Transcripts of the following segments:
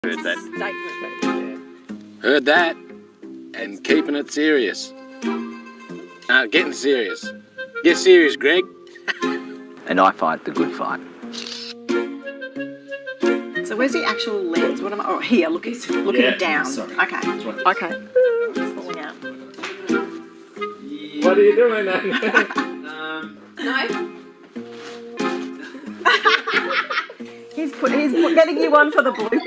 Heard that. Statement. Heard that. And keeping it serious. Getting serious. Get serious, Greg. And I fight the good fight. So where's the actual lens? What am I? Oh, here. Look, he's looking down. Sorry. Okay. Right. Okay. It's falling out. What are you doing then? No. he's getting you one for the bloopers.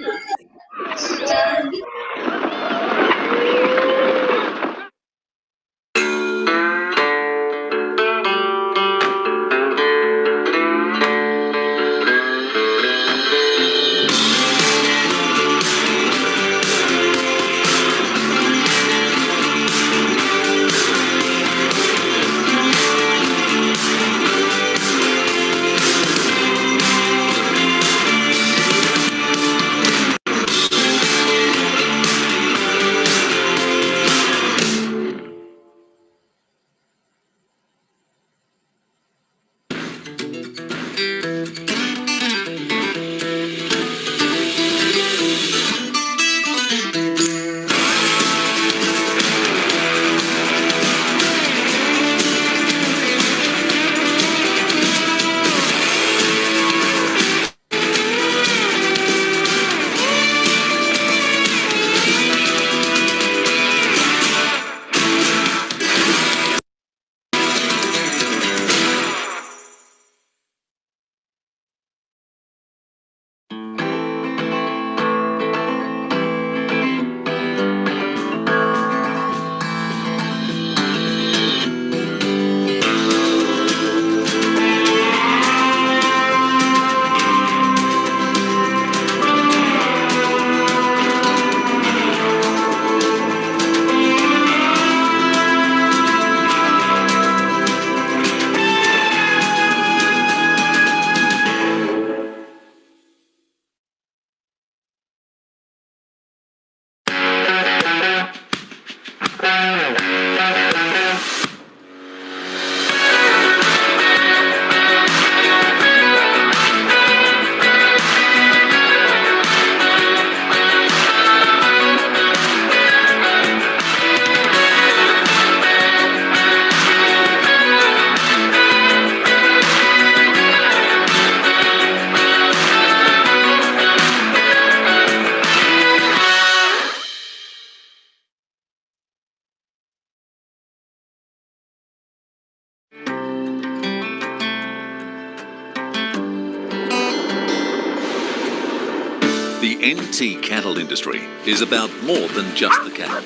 The NT cattle industry is about more than just the cattle.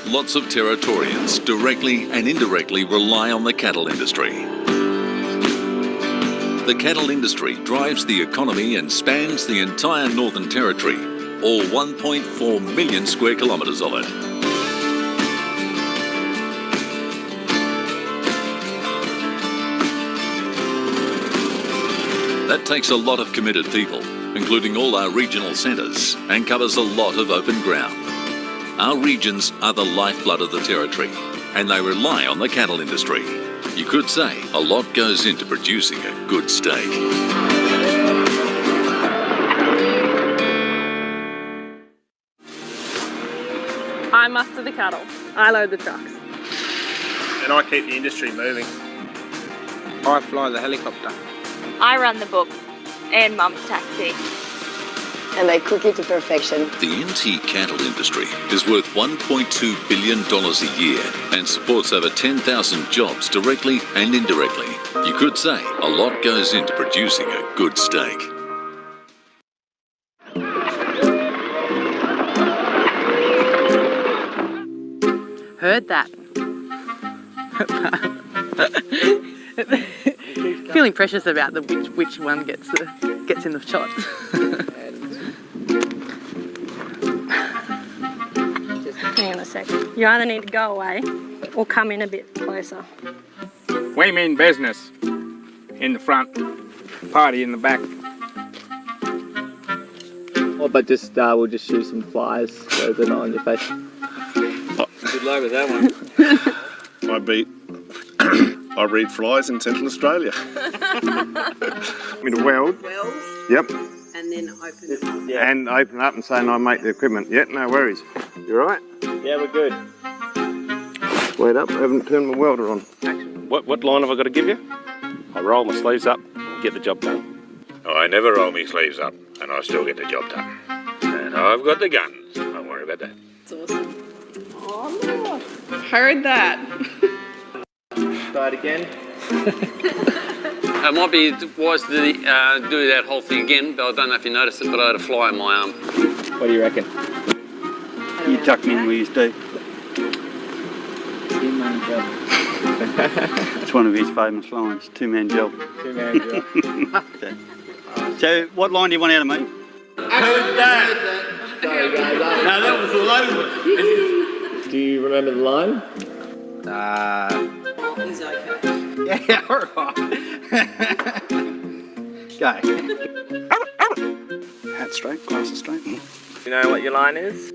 Lots of Territorians directly and indirectly rely on the cattle industry. The cattle industry drives the economy and spans the entire Northern Territory, all 1.4 million square kilometres of it. That takes a lot of committed people, including all our regional centres, and covers a lot of open ground. Our regions are the lifeblood of the Territory, and they rely on the cattle industry. You could say a lot goes into producing a good steak. I muster the cattle. I load the trucks. And I keep the industry moving. I fly the helicopter. I run the books and Mum's taxi. And they cook it to perfection. The NT cattle industry is worth $1.2 billion a year and supports over 10,000 jobs directly and indirectly. You could say a lot goes into producing a good steak. Heard that. Feeling precious about which one gets in the shot. Hang on a sec. You either need to go away or come in a bit closer. We mean business. In the front, party in the back. Oh, but just we'll just shoot some flies so they're not on your face. Good luck with that one. I breed flies in Central Australia. In a weld. Wells? Yep. and then open. Yeah. And open up and say, I make the equipment. Yeah, no worries. You all right? Yeah, we're good. Wait up, I haven't turned my welder on. What line have I got to give you? I roll my sleeves up and get the job done. I never roll my sleeves up, and I still get the job done. And I've got the guns. Don't worry about that. It's awesome. Oh, Lord. Heard that. Try it again. It might be wise to do that whole thing again, but I don't know if you noticed it, but I had a fly in my arm. What do you reckon? You tuck me in where you stay. Two-man job. It's one of his famous lines, two-man job. Two-man job. So, what line do you want out of me? Heard that. No, that was all over. Do you remember the line? He's okay. Yeah, all right. Go. Hat straight, glasses straight. You know what your line is?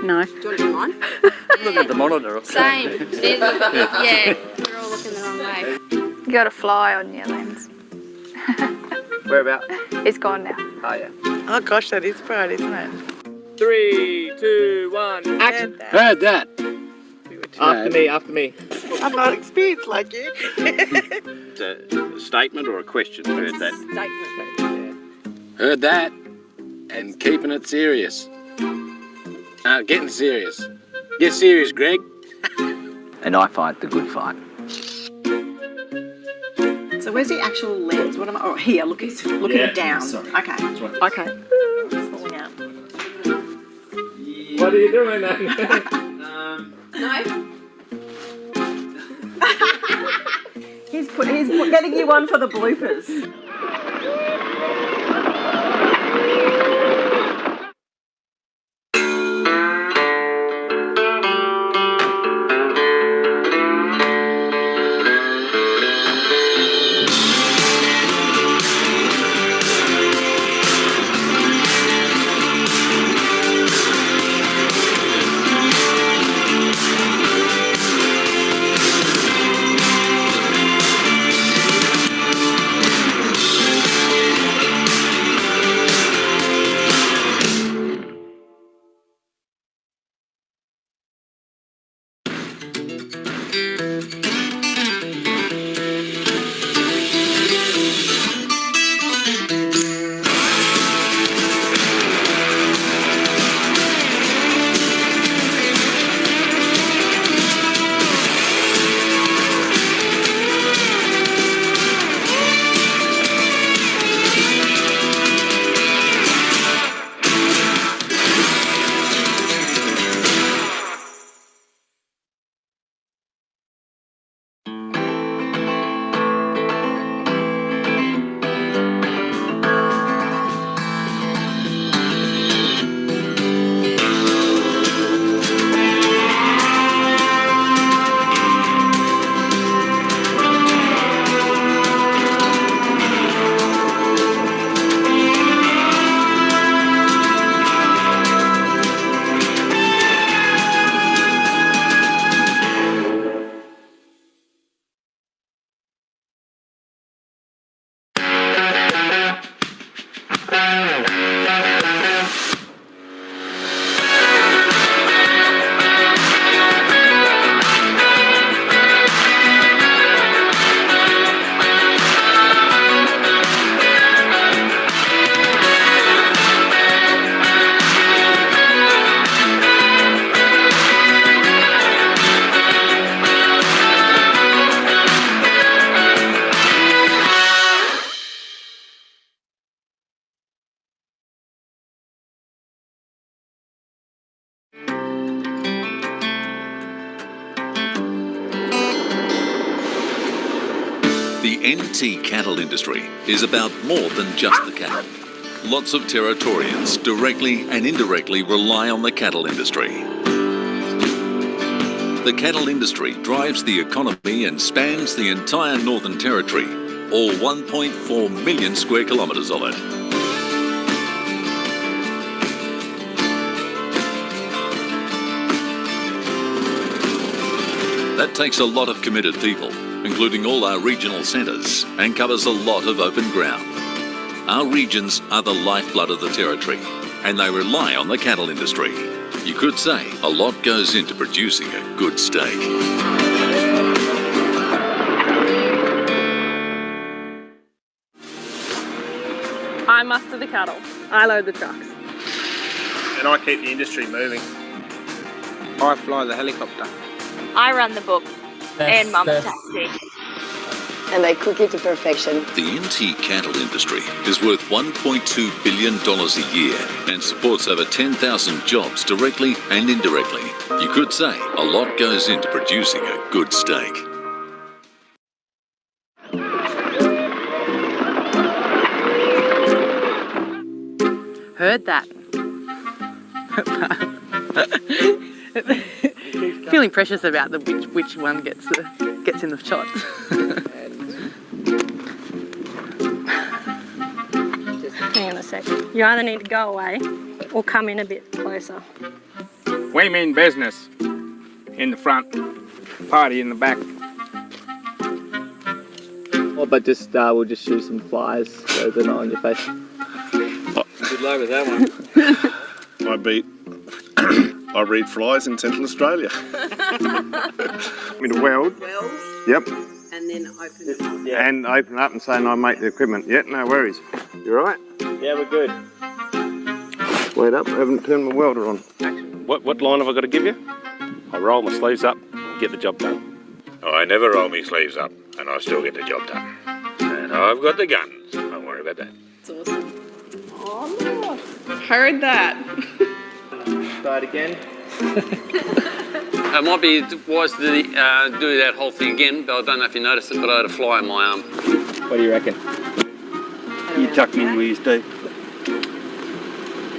No. Do you want to do mine? Look at the monitor. Same. Yeah, we're all looking the wrong way. You got a fly on your lens. Where about? It's gone now. Oh, yeah. Oh gosh, that is bright, isn't it? 3, 2, 1, action. Heard that. After me. I'm not experienced like you. It's a statement or a question? Heard that. Heard that. And keeping it serious. Getting serious. Get serious, Greg. And I fight the good fight. So where's the actual lens? What am I? Oh, here. Look, he's looking it down. Sorry. Okay. That's right. Okay. Ooh, it's falling out. What are you doing then? No. he's getting you one for the bloopers. The NT cattle industry is about more than just the cattle. Lots of Territorians directly and indirectly rely on the cattle industry. The cattle industry drives the economy and spans the entire Northern Territory, all 1.4 million square kilometres of it. That takes a lot of committed people, including all our regional centres, and covers a lot of open ground. Our regions are the lifeblood of the territory, and they rely on the cattle industry. You could say a lot goes into producing a good steak. I muster the cattle. I load the trucks. And I keep the industry moving. I fly the helicopter. I run the books and Mum's taxi. And they cook it to perfection. The NT cattle industry is worth $1.2 billion a year and supports over 10,000 jobs directly and indirectly. You could say a lot goes into producing a good steak. Heard that. Feeling precious about the which one gets in the shot. Hang on a sec. You either need to go away or come in a bit closer. We mean business in the front, party in the back. Oh, but just we'll just shoot some flies so they're not on your face. Good luck with that one. I breed flies in Central Australia. In a weld. Wells. Yep. And then open it up. And open it up and say, and I make the equipment. Yep, no worries. You all right? Yeah, we're good. Wait up, I haven't turned my welder on. What line have I got to give you? I roll my sleeves up and get the job done. Oh, I never roll my sleeves up, and I still get the job done. And I've got the guns. Don't worry about that. It's awesome. Oh, Lord. Heard that. Try it again. It might be wise to do that whole thing again, but I don't know if you noticed it, but I had a fly in my arm. What do you reckon? You tuck me in where you stay.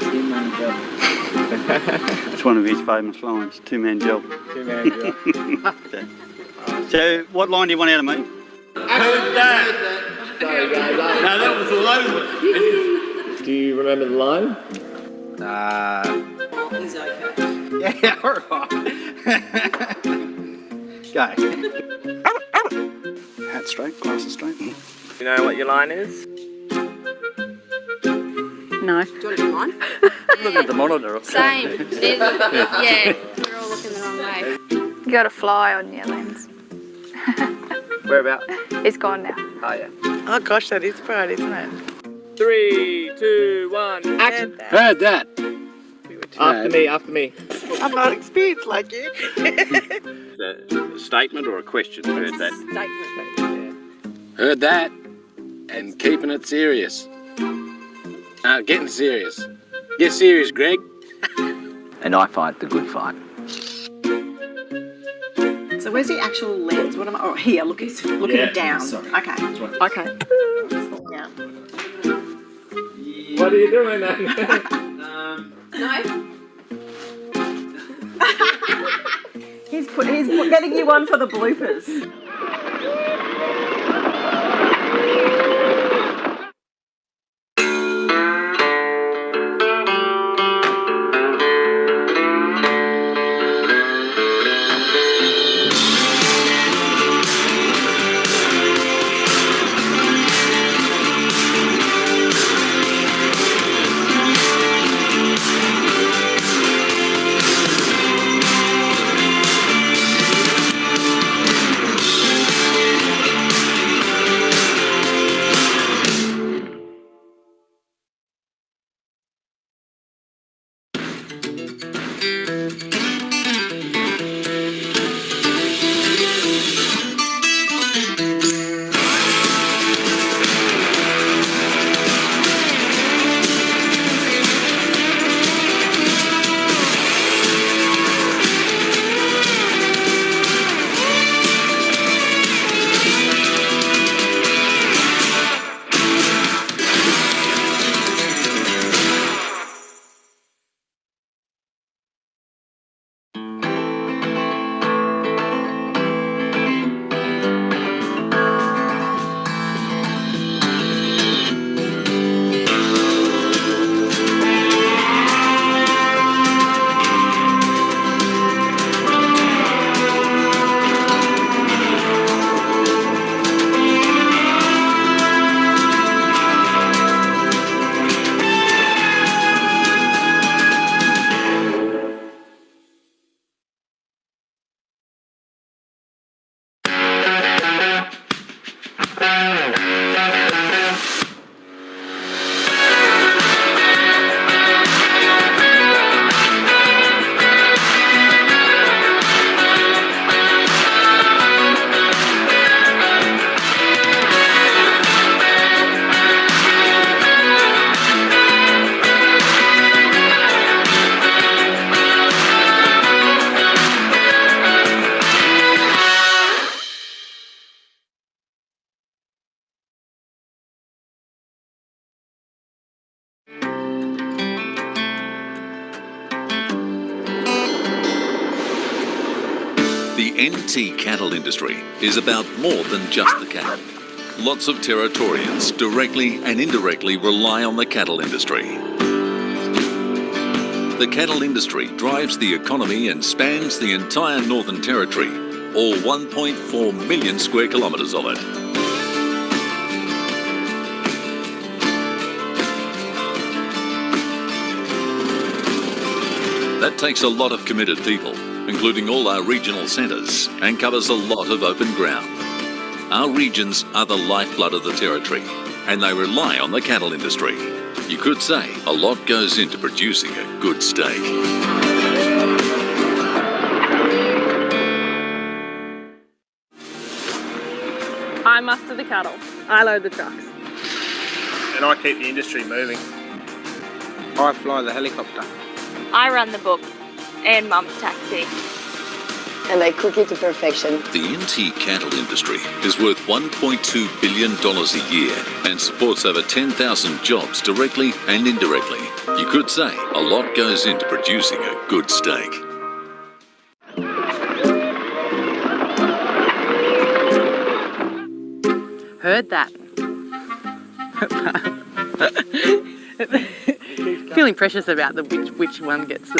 Two-man job. It's one of his famous lines, two-man job. Two-man job. Okay. So, what line do you want out of me? I heard that. Sorry, guys. No, that was all over. Do you remember the line? He's okay. Yeah, all right. Go. Hat straight, glasses straight. You know what your line is? No. Do you want to do mine? Look at the monitor. Same. Yeah, we're all looking the wrong way. You got a fly on your lens. Where about? It's gone now. Oh, yeah. Oh gosh, that is bright, isn't it? 3, 2, 1, action! Heard that. After me. I'm not experienced like you. A statement or a question? Heard that. Statement. Heard that. And keeping it serious. Getting serious. Get serious, Greg. And I fight the good fight. So where's the actual lens? What am I? Oh, here. Look, he's looking down. Sorry. Okay. Okay. Yeah. What are you doing then? No. he's getting you one for the bloopers. The NT cattle industry is about more than just the cattle. Lots of Territorians directly and indirectly rely on the cattle industry. The cattle industry drives the economy and spans the entire Northern Territory, all 1.4 million square kilometres of it. That takes a lot of committed people, including all our regional centres, and covers a lot of open ground. Our regions are the lifeblood of the Territory, and they rely on the cattle industry. You could say a lot goes into producing a good steak. I muster the cattle. I load the trucks. And I keep the industry moving. I fly the helicopter. I run the books and Mum's taxi. And they cook it to perfection. The NT cattle industry is worth $1.2 billion a year and supports over 10,000 jobs directly and indirectly. You could say a lot goes into producing a good steak. Heard that. Feeling precious about the which one gets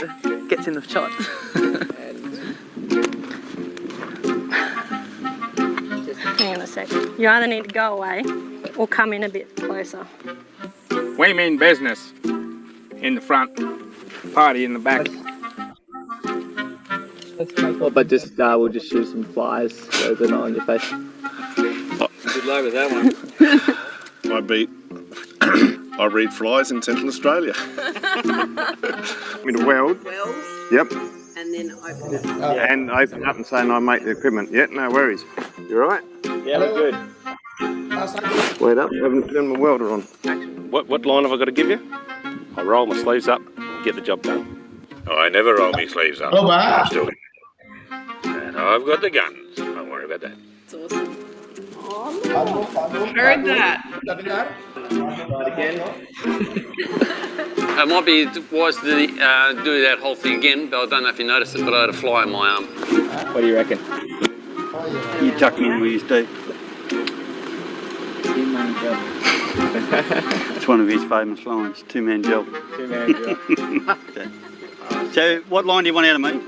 in the shot. Hang on a sec. You either need to go away or come in a bit closer. We mean business in the front, party in the back. But just we'll just shoot some flies so they're not on your face. Good luck with that one. I breed flies in Central Australia. With a weld. Wells. Yep. And then open it. And open up and saying I make the equipment. Yeah, no worries. You alright? Yeah, we're good. Wait up, I haven't done my welder on. What line have I got to give you? I roll my sleeves up and get the job done. I never roll my sleeves up. Hello, and I Bob. still get and I've got the guns. Don't worry about that. It's awesome. Heard that. It might be wise to do that whole thing again, but I don't know if you noticed it, but I had a fly in my arm. What do you reckon? You tuck him in with your Steve. It's one of his famous lines, two-man job. Two-man job. So, what line do you want out of me?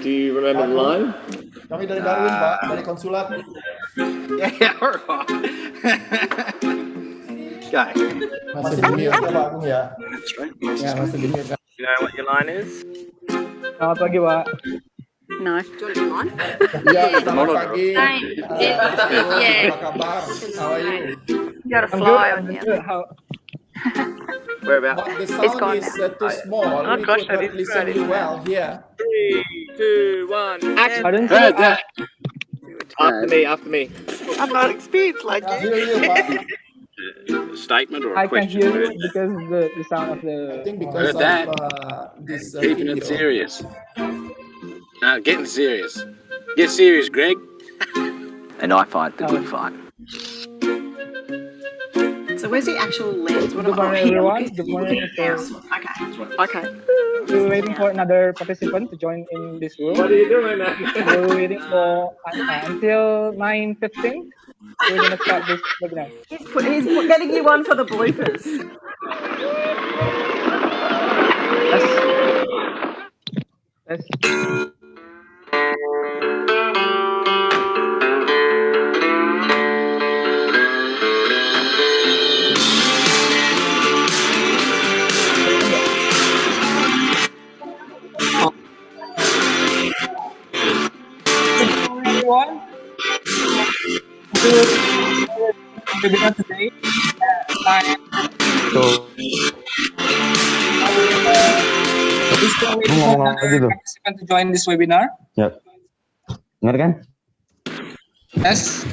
Do you remember the line? Kami dari Darwin, Pak, dari konsulat. Yeah, alright. Go. Masih di mute ya, Pak Agung ya. That's right. Ya, masih di mute. You know what your line is? Selamat pagi, Pak. No. Do you want to do mine? Iya, selamat pagi. Yeah. Apa kabar? How are you? You got a fly on you. Whereabouts? But the It's gone sound is too small. Oh We gosh, could I not didn't listen try you it. well here. 3, 2, 1, action! Heard that! After me. I'm not experienced like I hear you, Pak. A statement or a I can question? hear you because the sound of I the. think because Heard that. of this Keeping it video. serious. Getting serious. Get serious, Greg. And I fight the good fight. So where's the actual lens? Good morning, everyone. Good morning. Okay. We're waiting for another participant to join in this room. What are you doing, man? We're waiting for until 9:15. We're gonna start this webinar. He's getting you one for the bloopers. Yes. Everyone, webinar today. Please go wait for another participant to join this webinar. Ya. Dengar kan? Yes.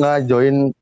join.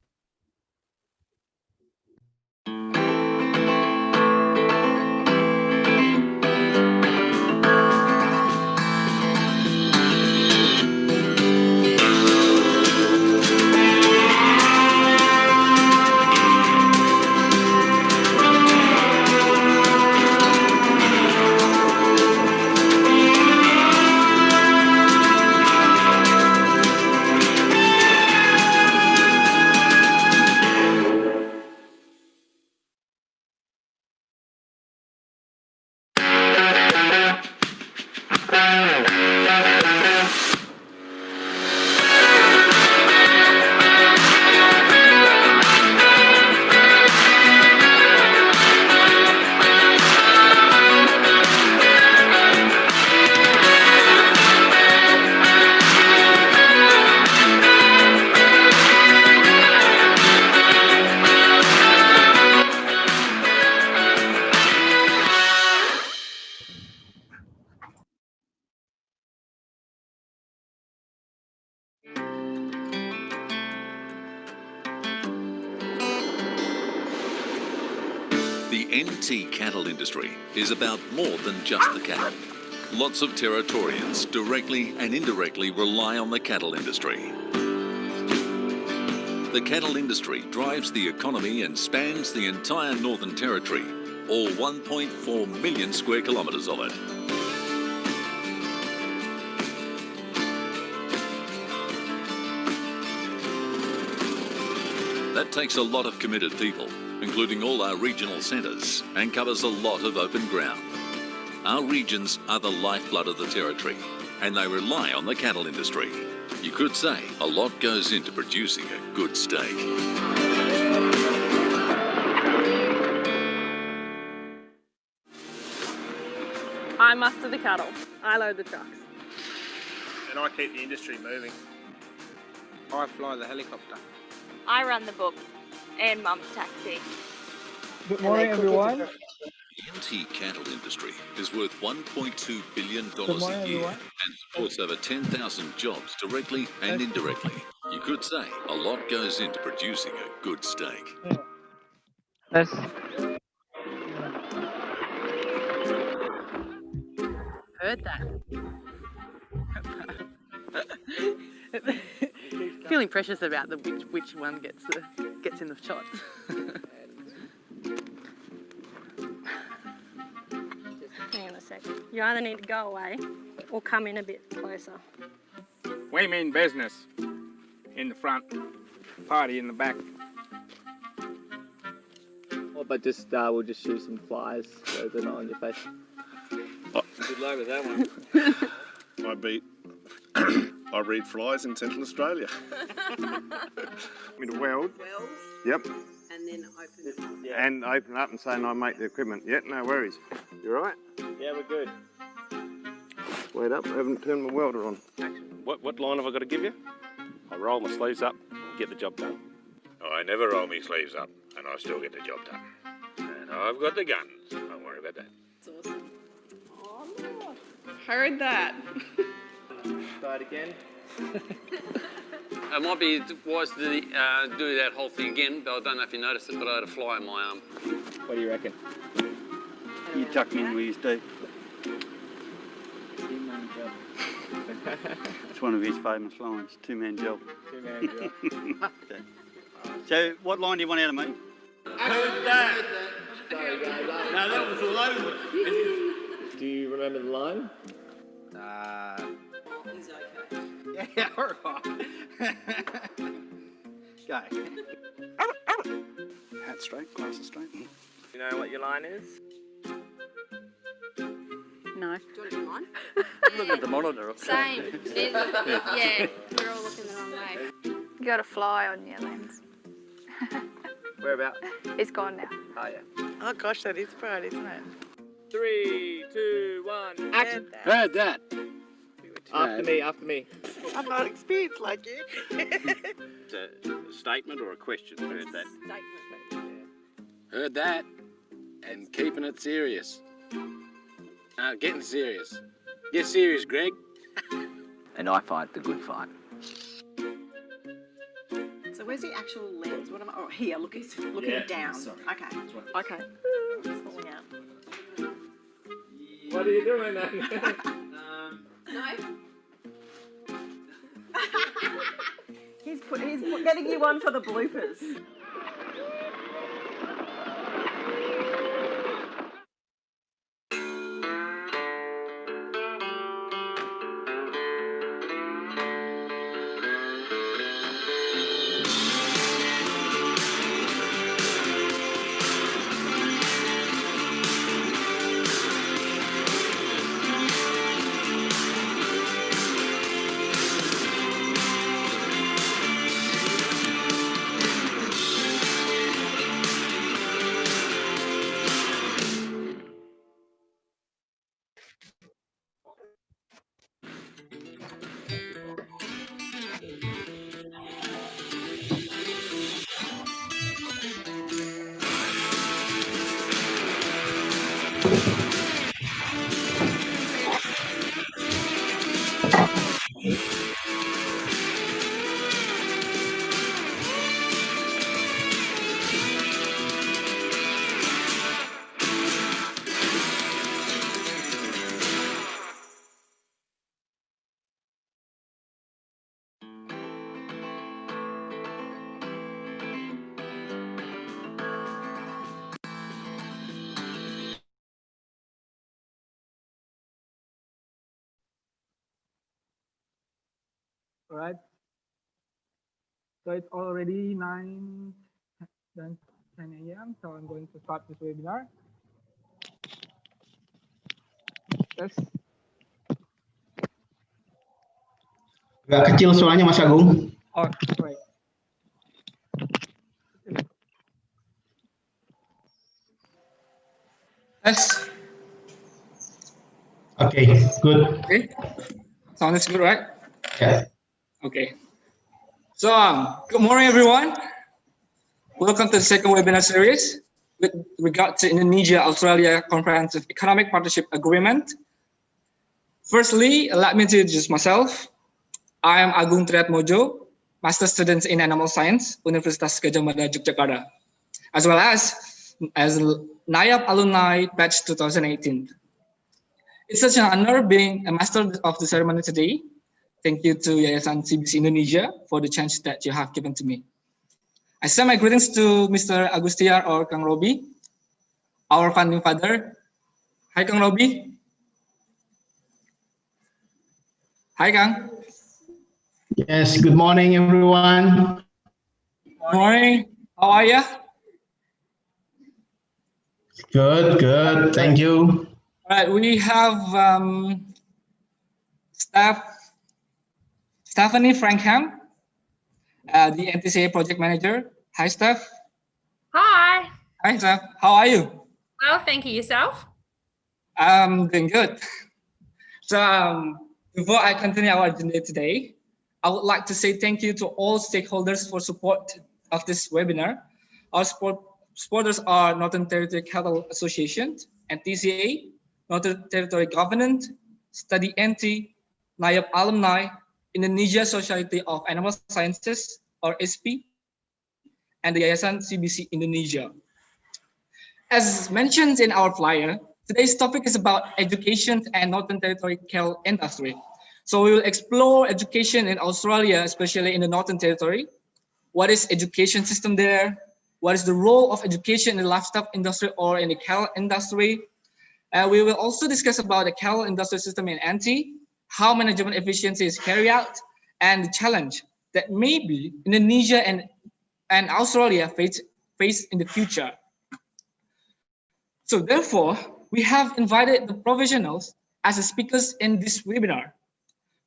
The NT cattle industry is about more than just the cattle. Lots of Territorians directly and indirectly rely on the cattle industry. The cattle industry drives the economy and spans the entire Northern Territory, all 1.4 million square kilometres of it. That takes a lot of committed people, including all our regional centres, and covers a lot of open ground. Our regions are the lifeblood of the Territory, and they rely on the cattle industry. You could say a lot goes into producing a good steak. I muster the cattle. I load the trucks. And I keep the industry moving. I fly the helicopter. I run the books and Mum's taxi. Good morning, everyone. The NT cattle industry is worth $1.2 billion Good morning, a year everyone. and supports over 10,000 jobs directly and indirectly. You could say a lot goes into producing a good steak. Let's Heard that. Feeling precious about the which one gets in the shot. Hang on a second. You either need to go away or come in a bit closer. We mean business in the front, party in the back. Oh, but just we'll just shoot some flies so they're not on your face. Good luck with that one. I breed flies in Central Australia. With a weld. Yep. And then open it up. And open up and saying I make the equipment. Yep, no worries. You all right? Yeah, we're good. Wait up, I haven't turned my welder on. What line have I got to give you? I roll my sleeves up and get the job done. I never roll my sleeves up, and I still get the job done. And I've got the guns. Don't worry about that. It's awesome. Oh, Lord. Heard that. Try it again. It might be wise to do that whole thing again, but I don't know if you noticed it, but I had a fly in my arm. What do you reckon? You tuck me in where you stay. Two-man job. It's one of his famous lines, two-man job. Two-man job. Okay. So, what line do you want out of me? Heard that. Sorry, guys. No, that was all over it. Do you remember the line? He's okay. Yeah, all right. Go. Hat straight, glasses straight. You know what your line is? No. Do you want to do mine? Look at the monitor. Same. Yeah, we're all looking the wrong way. You got a fly on your lens. Where about? It's gone now. Oh, yeah. Oh gosh, that is proud, isn't it? 3, 2, 1, action. Heard that. After me. I'm not experienced like you. It's a statement or a question? Heard that. Heard that. And keeping it serious. Getting serious. Get serious, Greg. And I fight the good fight. So where's the actual lens? What am I? Oh, here. Look, it's looking down. sorry. Okay. That's right. Okay. It's falling out. What are you doing then? No. he's getting you one for the bloopers. All right. So it's already 9 a.m. So I'm going to start this webinar. Yes. Agak kecil suaranya Mas Agung. Oh, right. Yes. Okay, good. Okay. Sounds good, right? Yeah. Okay. So, good morning, everyone. Welcome to the second webinar series with regard to Indonesia-Australia Comprehensive Economic Partnership Agreement. Firstly, let me introduce myself. I am Agung Triatmojo, Master Student in Animal Science, Universitas Gadjah Mada, Yogyakarta, as well as NIAP alumni batch 2018. It's such an honor being a master of the ceremony today. Thank you to Yayasan CBC Indonesia for the chance that you have given to me. I send my greetings to Mr. Agustiar or Kang Robi, our founding father. Hi, Kang Robi. Hi, Kang. Yes, good morning, everyone. Good morning. How are you? Good, good. Thank you. All right, we have Stephanie Frankham, the NTCA project manager. Hi, Steph. Hi. Hi, Steph. How are you? Well, thank you. Yourself? I'm doing good. So before I continue our agenda today, I would like to say thank you to all stakeholders for support of this webinar. Our supporters are Northern Territory Cattle Association, NTCA, Northern Territory Government, Study NT, NIAP Alumni, Indonesia Society of Animal Sciences, or SP, and the Yayasan CBC Indonesia. As mentioned in our flyer, today's topic is about education and Northern Territory cattle industry. So we will explore education in Australia, especially in the Northern Territory. What is education system there? What is the role of education in the livestock industry or in the cattle industry? We will also discuss about the cattle industry system in NT, how management efficiency is carried out, and the challenge that maybe Indonesia and Australia face in the future. So therefore, we have invited the professionals as speakers in this webinar.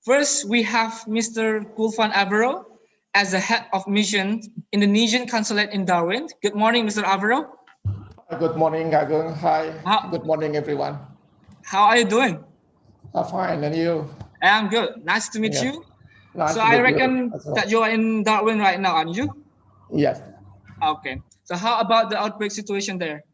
First, we have Mr. Kulfan Avero as the head of mission Indonesian Consulate in Darwin. Good morning, Mr. Avero. Good morning, Agung. Hi. Good morning, everyone. How are you doing? I'm fine, and you? I'm good. Nice to meet you. Nice So to meet I reckon you as well. that you are in Darwin right now, aren't you? Yes. Okay. So how about the outbreak situation there?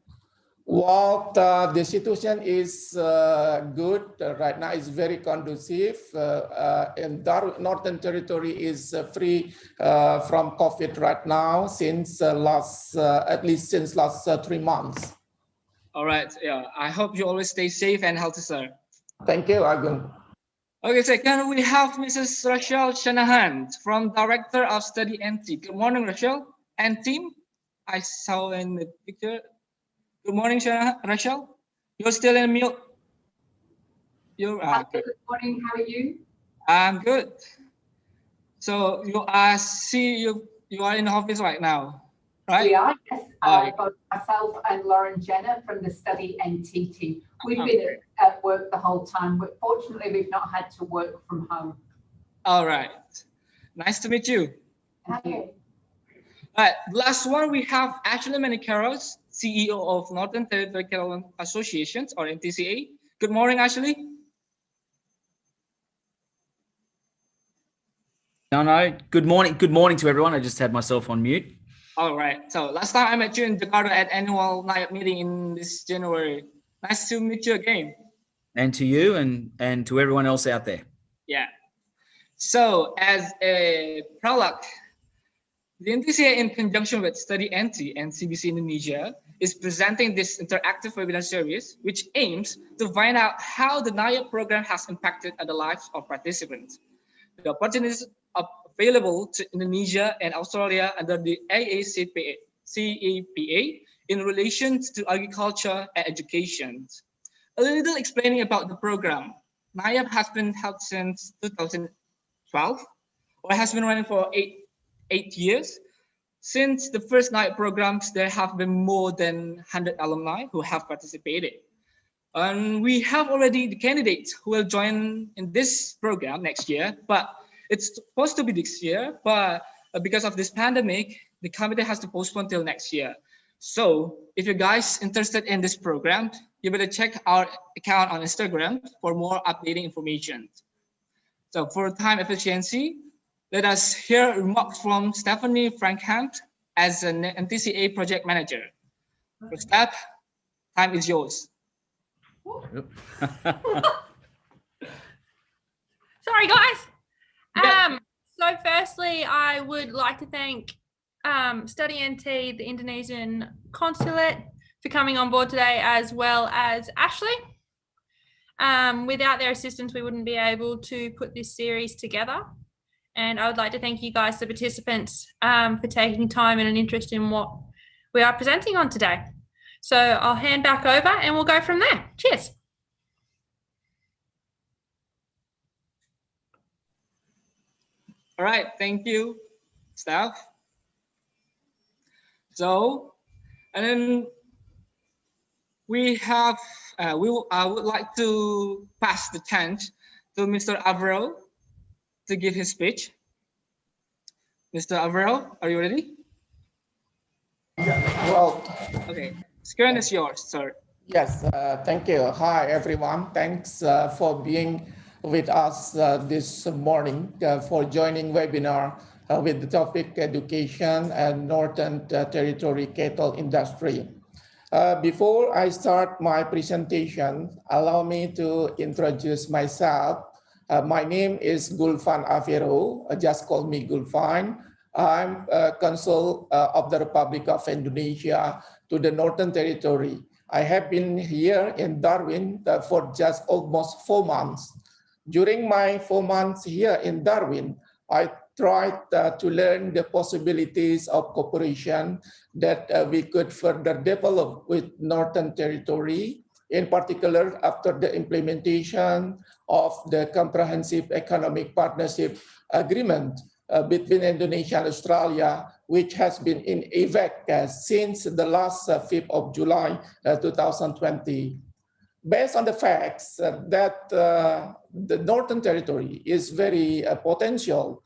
Well, the situation is good right now. It's very conducive. And Northern Territory is free from COVID right now since at least since last 3 months. All right. Yeah. I hope you always stay safe and healthy, sir. Thank you, Agung. Okay, second we have Mrs. Rachel Shanahan from Director of Study NT. Good morning, Rachel and team. I saw in the picture. Good morning, Rachel. You're still in mute. Okay. Good morning. How are you? I'm good. So you are in the office right now, right? We are, yes. Both myself and Lauren Jenner from the Study NT team. We've been at work the whole time, but fortunately we've not had to work from home. All right. Nice to meet you. Thank you. All right. Last one, we have Ashley Manicaros, CEO of Northern Territory Cattle Associations, or NTCA. Good morning, Ashley. No. Good morning. Good morning to everyone. I just had myself on mute. All right. So last time I met you in Jakarta at annual NIAP meeting in this January. Nice to meet you again. And to you and to everyone else out there. Yeah. So as a product, the NTCA in conjunction with Study NT and CBC Indonesia is presenting this interactive webinar series, which aims to find out how the NIAP program has impacted the lives of participants. The opportunities are available to Indonesia and Australia under the AACPA in relation to agriculture and education. A little explaining about the program. NIAP has been held since 2012, or has been running for eight years. Since the first NIAP programs, there have been more than 100 alumni who have participated. And we have already the candidates who will join in this program next year, but it's supposed to be this year, but because of this pandemic, the committee has to postpone till next year. So if you guys interested in this program, you better check our account on Instagram for more updating information. So for time efficiency, let us hear remarks from Stephanie Frankham as an NTCA project manager. First up, time is yours. Sorry, guys. So firstly, I would like to thank Study NT, the Indonesian consulate, for coming on board today, as well as Ashley. Without their assistance, we wouldn't be able to put this series together. And I would like to thank you guys, the participants, for taking time and an interest in what we are presenting on today. So I'll hand back over and we'll go from there. Cheers. All right, thank you, Steph. So, and then we have, I would like to pass the chance to Mr. Avero to give his speech. Mr. Avero, are you ready? Well, okay, screen is yours, sir. Yes, thank you. Hi, everyone. Thanks for being with us this morning for joining webinar with the topic education and Northern Territory cattle industry. Before I start my presentation, allow me to introduce myself. My name is Gulfan Avero. Just call me Gulfan. I'm a consul of the Republic of Indonesia to the Northern Territory. I have been here in Darwin for just almost 4 months. During my 4 months here in Darwin, I tried to learn the possibilities of cooperation that we could further develop with Northern Territory, in particular after the implementation of the Comprehensive Economic Partnership Agreement between Indonesia and Australia, which has been in effect since the last 5th of July 2020. Based on the facts that the Northern Territory is very potential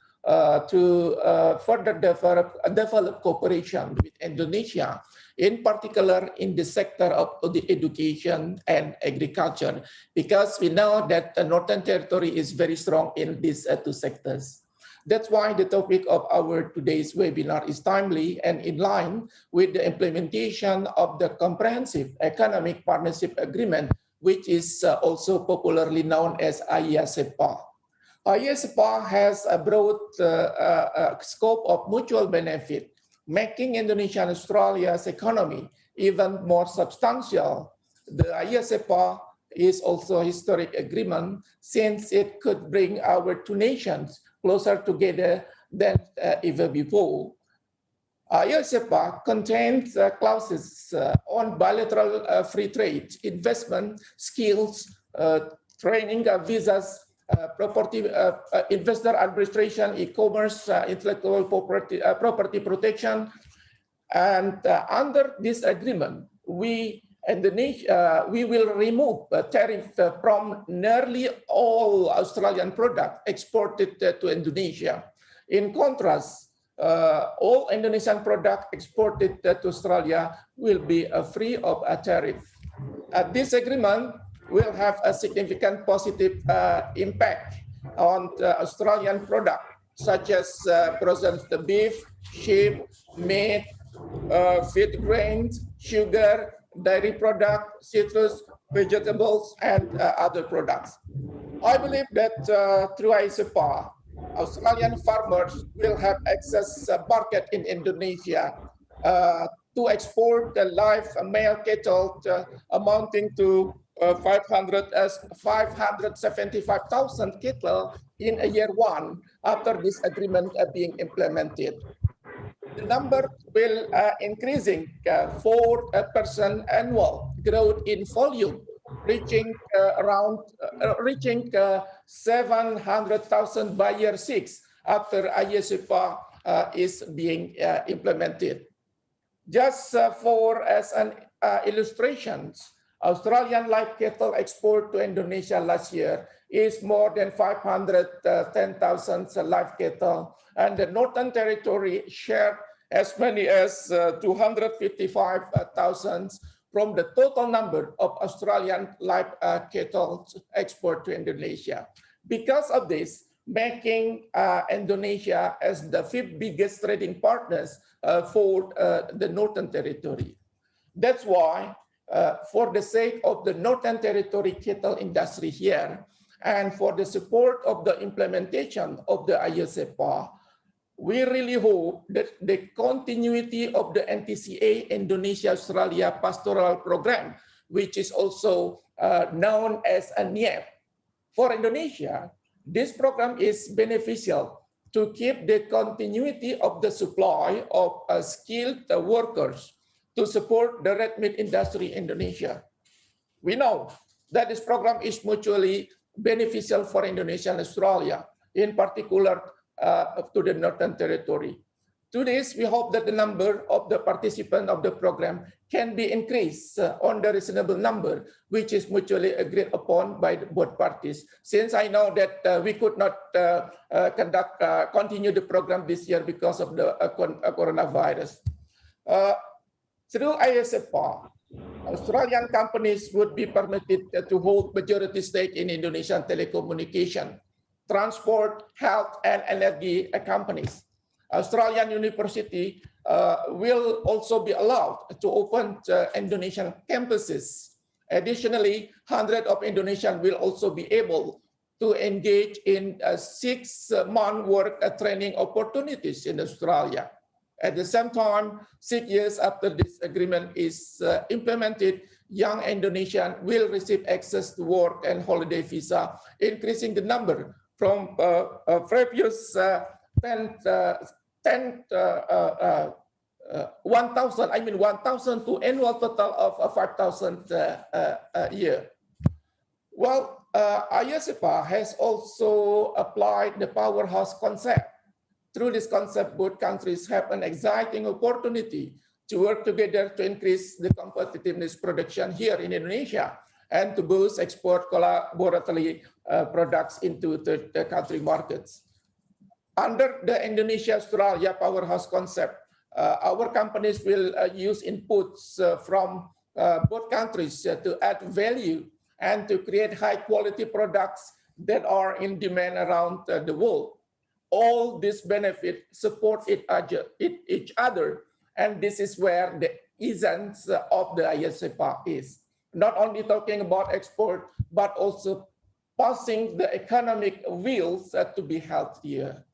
to further develop cooperation with Indonesia, in particular in the sector of the education and agriculture, because we know that the Northern Territory is very strong in these two sectors. That's why the topic of our today's webinar is timely and in line with the implementation of the Comprehensive Economic Partnership Agreement, which is also popularly known as IASEPA. IASEPA has a broad scope of mutual benefit, making Indonesia and Australia's economy even more substantial. The IASEPA is also a historic agreement since it could bring our two nations closer together than ever before. IASEPA contains clauses on bilateral free trade, investment, skills, training, visas, property, investor arbitration, e-commerce, intellectual property protection. And under this agreement, we will remove tariff from nearly all Australian products exported to Indonesia. In contrast, all Indonesian products exported to Australia will be free of a tariff. This agreement will have a significant positive impact on the Australian products, such as frozen beef, sheep, meat, feed grains, sugar, dairy products, citrus, vegetables, and other products. I believe that through IASEPA, Australian farmers will have access market in Indonesia to export the live male cattle amounting to 575,000 cattle in year one after this agreement being implemented. The number will increasing 4% annual growth in volume, reaching 700,000 by year 6 after IASEPA is being implemented. Just for as an illustration, Australian live cattle export to Indonesia last year is more than 510,000 live cattle, and the Northern Territory shared as many as 255,000 from the total number of Australian live cattle export to Indonesia. Because of this, making Indonesia as the 5th biggest trading partners for the Northern Territory. That's why, for the sake of the Northern Territory cattle industry here, and for the support of the implementation of the IASEPA, we really hope that the continuity of the NTCA Indonesia-Australia Pastoral Program, which is also known as a NIEP. For Indonesia, this program is beneficial to keep the continuity of the supply of skilled workers to support the red meat industry in Indonesia. We know that this program is mutually beneficial for Indonesia and Australia, in particular to the Northern Territory. To this, we hope that the number of the participants of the program can be increased on the reasonable number, which is mutually agreed upon by both parties. Since I know that we could not continue the program this year because of the coronavirus. Through IASEPA, Australian companies would be permitted to hold majority stake in Indonesian telecommunication, transport, health, and energy companies. Australian university will also be allowed to open Indonesian campuses. Additionally, hundreds of Indonesians will also be able to engage in 6-month work training opportunities in Australia. At the same time, 6 years after this agreement is implemented, young Indonesians will receive access to work and holiday visa, increasing the number from previous 1,000 to annual total of 5,000 a year. Well, IASEPA has also applied the powerhouse concept. Through this concept, both countries have an exciting opportunity to work together to increase the competitiveness production here in Indonesia and to boost export collaboratively products into the country markets. Under the Indonesia-Australia powerhouse concept, our companies will use inputs from both countries to add value and to create high-quality products that are in demand around the world. all these benefits support each other. And this is where the essence of the ISEPA is. Not only talking about export, but also passing the economic wheels to be healthier.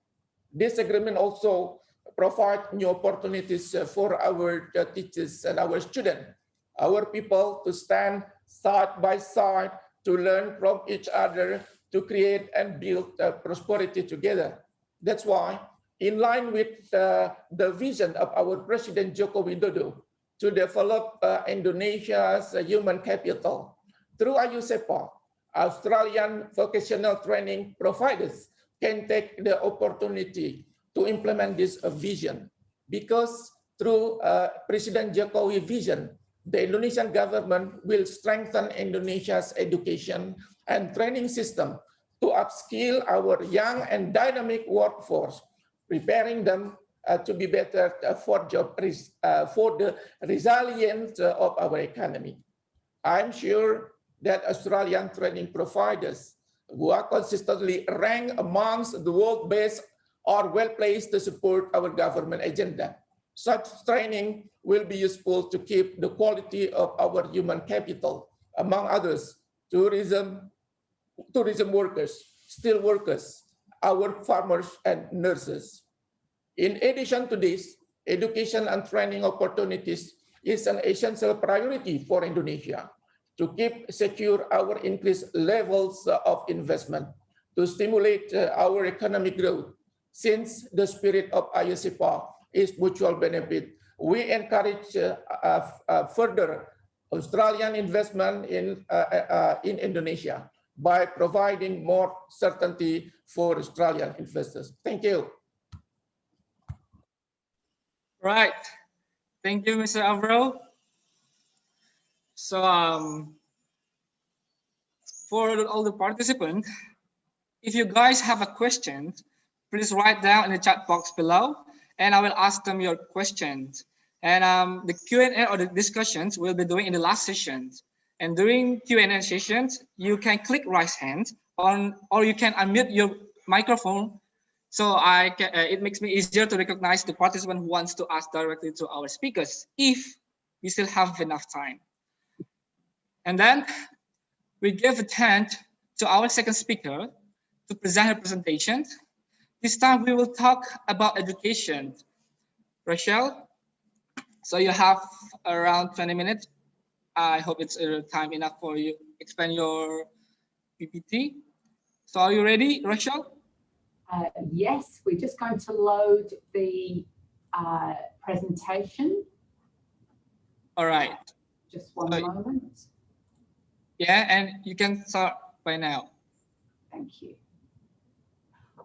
This agreement also provides new opportunities for our teachers and our students, our people to stand side by side, to learn from each other, to create and build prosperity together. That's why, in line with the vision of our President Joko Widodo to develop Indonesia's human capital, through IUSEPA, Australian vocational training providers can take the opportunity to implement this vision, because through President Jokowi's vision, the Indonesian government will strengthen Indonesia's education and training system to upskill our young and dynamic workforce, preparing them to be better for the resilience of our economy. I'm sure that Australian training providers who are consistently ranked amongst the world best are well placed to support our government agenda. Such training will be useful to keep the quality of our human capital, among others, tourism workers, steel workers, our farmers and nurses. In addition to this, education and training opportunities is an essential priority for Indonesia to keep secure our increased levels of investment, to stimulate our economic growth. Since the spirit of IUSEPA is mutual benefit, we encourage further Australian investment in Indonesia by providing more certainty for Australian investors. Thank you. Right. Thank you, Mr. Avro. So for all the participants, if you guys have a question, please write down in the chat box below, and I will ask them your questions. And the Q&A or the discussions we'll be doing in the last sessions. And during Q&A sessions, you can click raise hand on, or you can unmute your microphone. So it makes me easier to recognize the participant who wants to ask directly to our speakers, if we still have enough time. And then we give a chance to our second speaker to present her presentation. This time we will talk about education. Rachel, so you have around 20 minutes. I hope it's time enough for you to explain your PPT. So are you ready, Rachel? Yes, we're just going to load the presentation. All right. Just one moment. Yeah, and you can start by now. Thank you.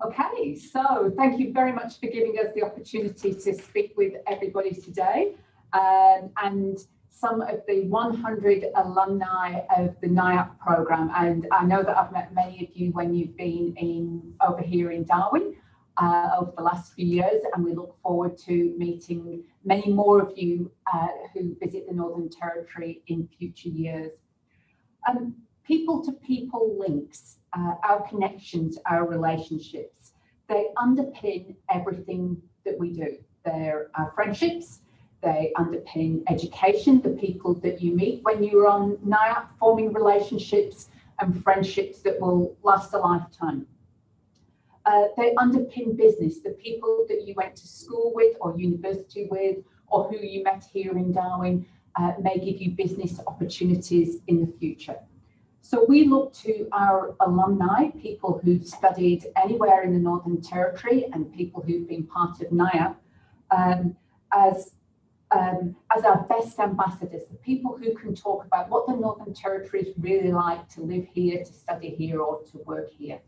Okay, so thank you very much for giving us the opportunity to speak with everybody today. And some of the 100 alumni of the NIAP program. And I know that I've met many of you when you've been over here in Darwin over the last few years, and we look forward to meeting many more of you who visit the Northern Territory in future years. People-to-people links, our connections, our relationships, they underpin everything that we do. They're our friendships, they underpin education, the people that you meet when you're on NIAP, forming relationships and friendships that will last a lifetime. They underpin business, the people that you went to school with or university with, or who you met here in Darwin may give you business opportunities in the future. So we look to our alumni, people who've studied anywhere in the Northern Territory and people who've been part of NIAP as our best ambassadors, the people who can talk about what the Northern Territory is really like to live here, to study here, or to work here.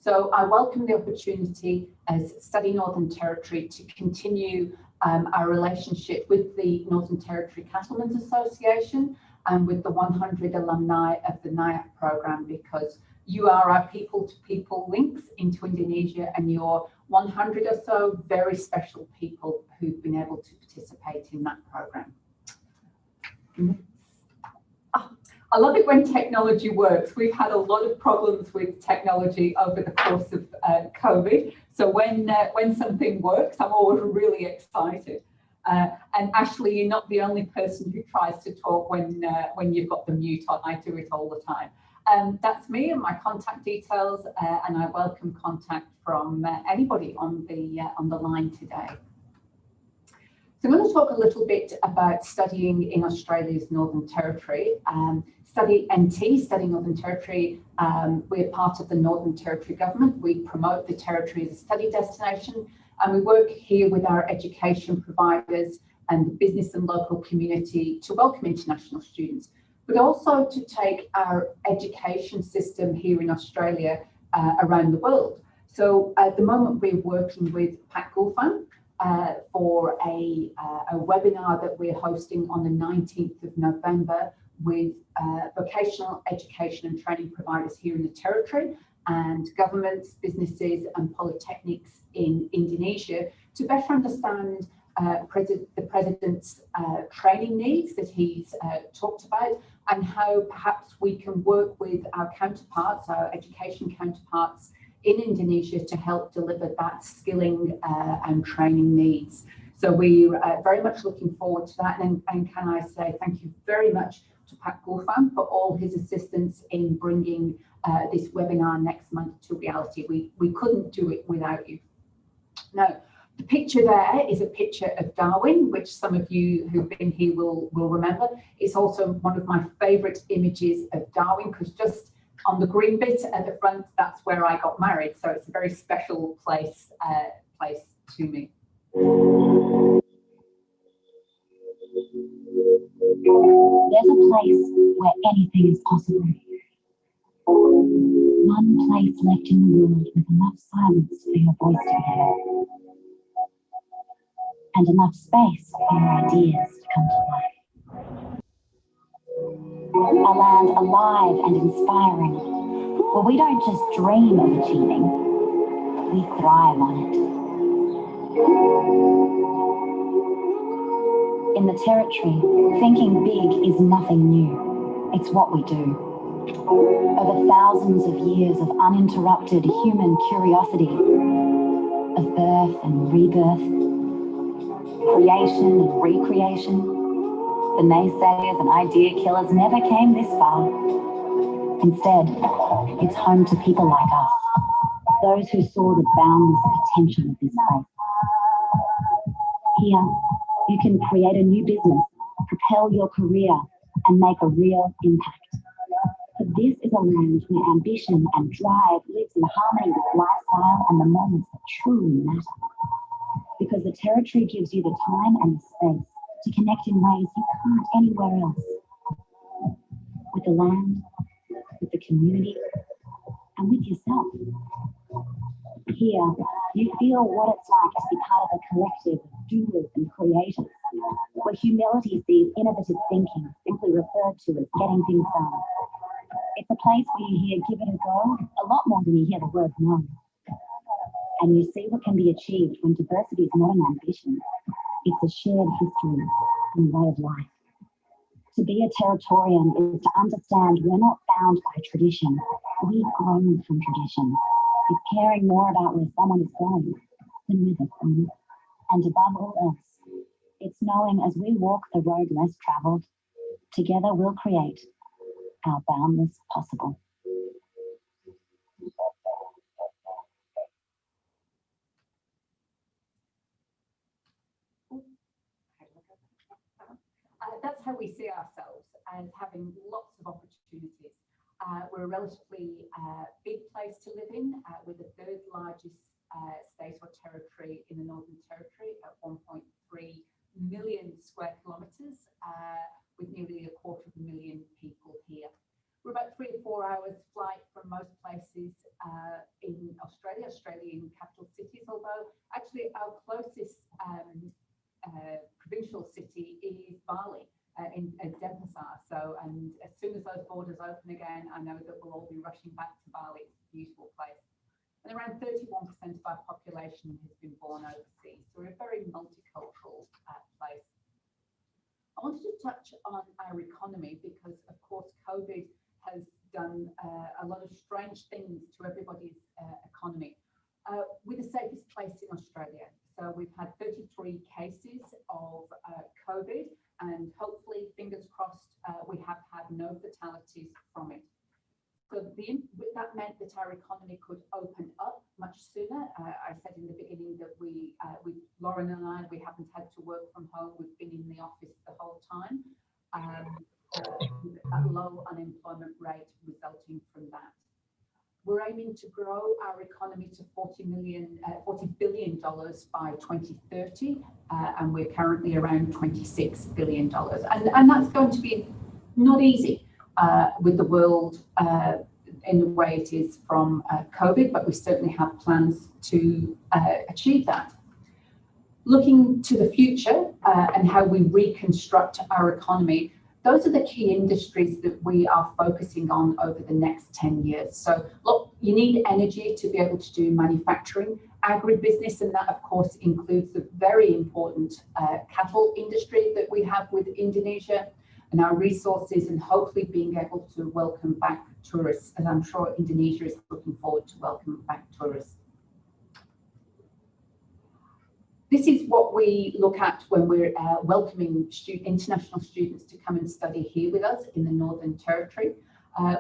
So I welcome the opportunity as Study Northern Territory to continue our relationship with the Northern Territory Cattlemen's Association and with the 100 alumni of the NIAP program, because you are our people-to-people links into Indonesia, and you're 100 or so very special people who've been able to participate in that program. I love it when technology works. We've had a lot of problems with technology over the course of COVID. So when something works, I'm always really excited. And Ashley, you're not the only person who tries to talk when you've got the mute on. I do it all the time. That's me and my contact details, and I welcome contact from anybody on the line today. So I'm going to talk a little bit about studying in Australia's Northern Territory. Study NT, Study Northern Territory, we're part of the Northern Territory government. We promote the territory as a study destination, and we work here with our education providers and the business and local community to welcome international students, but also to take our education system here in Australia around the world. So at the moment we're working with Pat Gulfan for a webinar that we're hosting on the 19th of November with vocational education and training providers here in the territory and governments, businesses and polytechnics in Indonesia to better understand the President's training needs that he's talked about, and how perhaps we can work with our counterparts, our education counterparts in Indonesia to help deliver that skilling and training needs. So we're very much looking forward to that. And can I say thank you very much to Pat Gulfan for all his assistance in bringing this webinar next month to reality. We couldn't do it without you. Now, the picture there is a picture of Darwin, which some of you who've been here will remember. It's also one of my favourite images of Darwin, because just on the green bit at the front, that's where I got married. So it's a very special place to me. There's a place where anything is possible. One place left in the world with enough silence for your voice to be heard. And enough space for your ideas to come to life. A land alive and inspiring, where we don't just dream of achieving, we thrive on it. In the territory, thinking big is nothing new. It's what we do. Over thousands of years of uninterrupted human curiosity, of birth and rebirth, creation and recreation, the naysayers and idea killers never came this far. Instead, it's home to people like us, those who saw the boundless potential of this place. Here, you can create a new business, propel your career, and make a real impact. But this is a land where ambition and drive lives in harmony with lifestyle and the moments that truly matter. Because the territory gives you the time and the space to connect in ways you can't anywhere else. With the land, with the community, and with yourself. Here, you feel what it's like to be part of a collective of doers and creators, where humility sees innovative thinking simply referred to as getting things done. It's a place where you hear give it a go a lot more than you hear the word no. And you see what can be achieved when diversity is not an ambition. It's a shared history and way of life. To be a Territorian is to understand we're not bound by tradition. We've grown from tradition. It's caring more about where someone is going than where they're from. And above all else, it's knowing as we walk the road less travelled, together we'll create our boundless possible. That's how we see ourselves, as having lots of opportunities. We're a relatively big place to live in, with the third largest state or territory in the Northern Territory at 1.3 million square kilometres, with nearly 250,000 people here. We're about 3 or 4 hours flight from most places in Australian capital cities, although actually our closest provincial city is Bali in Denpasar. So, and as soon as those borders open again, I know that we'll all be rushing back to Bali. It's a beautiful place. And around 31% of our population has been born overseas. So we're a very multicultural place. I wanted to touch on our economy because, of course, COVID has done a lot of strange things to everybody's economy. we're the safest place in Australia. So we've had 33 cases of COVID, and hopefully, fingers crossed, we have had no fatalities from it. So that meant that our economy could open up much sooner. I said in the beginning that Lauren and I, we haven't had to work from home. We've been in the office the whole time. With that low unemployment rate resulting from that. We're aiming to grow our economy to $40 billion by 2030, and we're currently around $26 billion. And that's going to be not easy with the world in the way it is from COVID, but we certainly have plans to achieve that. Looking to the future and how we reconstruct our economy, those are the key industries that we are focusing on over the next 10 years. So look, you need energy to be able to do manufacturing, agribusiness, and that of course includes the very important cattle industry that we have with Indonesia and our resources, and hopefully being able to welcome back tourists. And I'm sure Indonesia is looking forward to welcome back tourists. This is what we look at when we're welcoming international students to come and study here with us in the Northern Territory.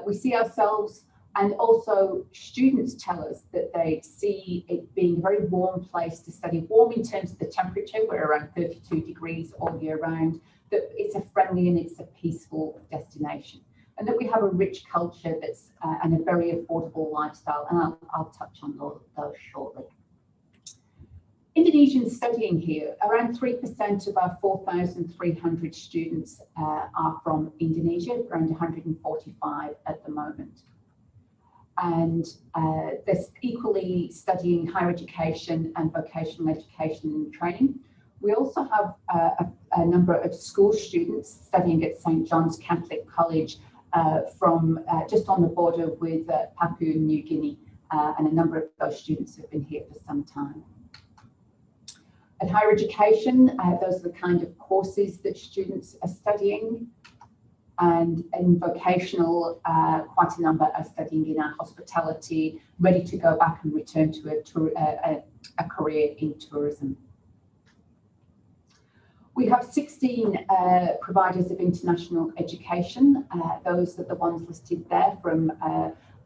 We see ourselves, and also students tell us that they see it being a very warm place to study. Warm in terms of the temperature, we're around 32 degrees all year round, that it's a friendly and it's a peaceful destination, and that we have a rich culture that's and a very affordable lifestyle, and I'll touch on those shortly. Indonesians studying here, around 3% of our 4,300 students are from Indonesia, around 145 at the moment. And there's equally studying higher education and vocational education and training. We also have a number of school students studying at St. John's Catholic College from just on the border with Papua New Guinea, and a number of those students have been here for some time. At higher education, those are the kind of courses that students are studying, and in vocational, quite a number are studying in our hospitality, ready to go back and return to a career in tourism. We have 16 providers of international education. Those are the ones listed there, from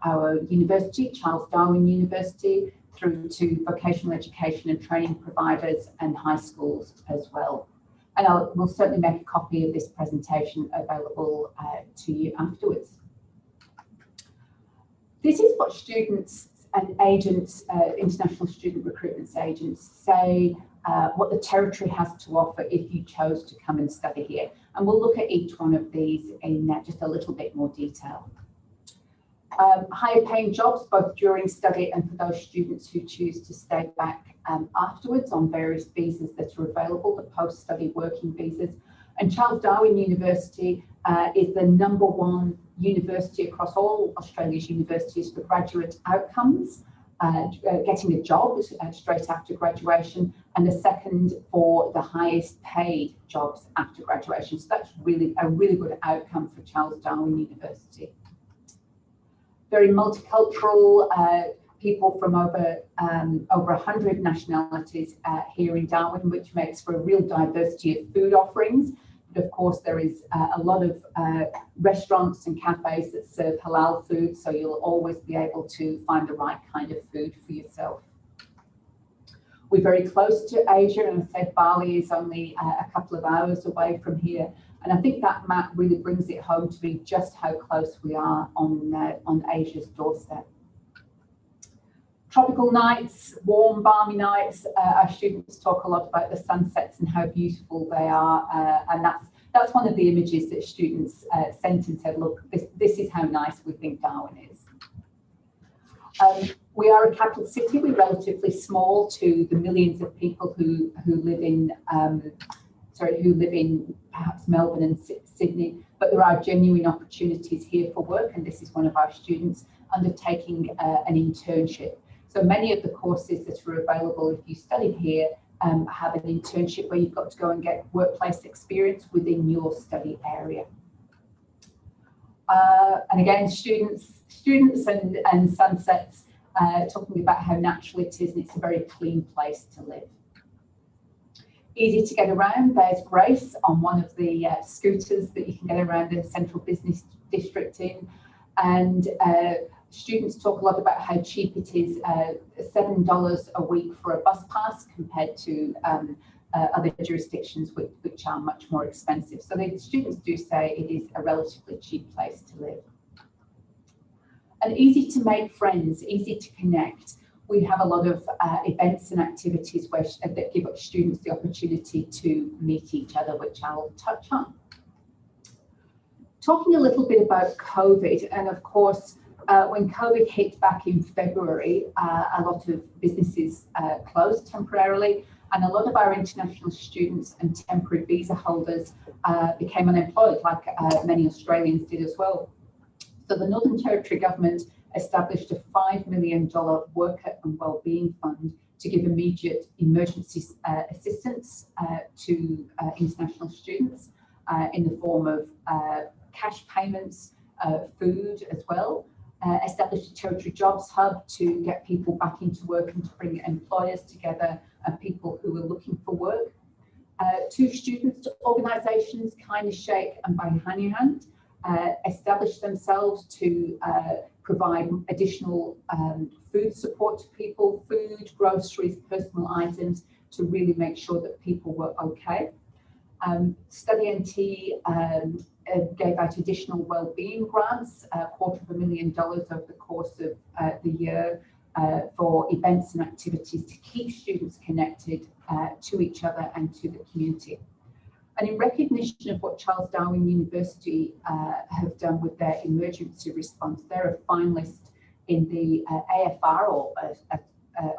our university, Charles Darwin University, through to vocational education and training providers and high schools as well. And we'll certainly make a copy of this presentation available to you afterwards. This is what students and agents, international student recruitment agents, say what the Territory has to offer if you chose to come and study here. And we'll look at each one of these in just a little bit more detail. Higher paying jobs, both during study and for those students who choose to stay back afterwards on various visas that are available, the post-study working visas. And Charles Darwin University is the #1 university across all Australia's universities for graduate outcomes, getting a job straight after graduation, and the second for the highest paid jobs after graduation. So that's really a really good outcome for Charles Darwin University. Very multicultural, people from over 100 nationalities here in Darwin, which makes for a real diversity of food offerings. But of course, there is a lot of restaurants and cafes that serve halal food, so you'll always be able to find the right kind of food for yourself. We're very close to Asia, and I said Bali is only a couple of hours away from here. And I think that map really brings it home to me just how close we are on Asia's doorstep. Tropical nights, warm, balmy nights. Our students talk a lot about the sunsets and how beautiful they are. And that's one of the images that students sent and said, look, this is how nice we think Darwin is. We are a capital city. We're relatively small to the millions of people who live in perhaps Melbourne and Sydney, but there are genuine opportunities here for work, and this is one of our students undertaking an internship. So many of the courses that are available if you studied here have an internship where you've got to go and get workplace experience within your study area. And again, students and sunsets. talking about how natural it is and it's a very clean place to live. Easy to get around. There's Grace on one of the scooters that you can get around the central business district in. And students talk a lot about how cheap it is, $7 a week for a bus pass compared to other jurisdictions which are much more expensive. So the students do say it is a relatively cheap place to live. And easy to make friends, easy to connect. We have a lot of events and activities that give students the opportunity to meet each other, which I'll touch on. Talking a little bit about COVID, and of course, when COVID hit back in February, a lot of businesses closed temporarily, and a lot of our international students and temporary visa holders became unemployed, like many Australians did as well. So the Northern Territory government established a $5 million worker and wellbeing fund to give immediate emergency assistance to international students in the form of cash payments, food as well. Established a Territory Jobs Hub to get people back into work and to bring employers together and people who are looking for work. Two student organisations, Kindness Shake and Bayanihan, established themselves to provide additional food support to people, food, groceries, personal items, to really make sure that people were okay. Study NT gave out additional wellbeing grants, $250,000 over the course of the year for events and activities to keep students connected to each other and to the community. And in recognition of what Charles Darwin University have done with their emergency response, they're a finalist in the AFR, or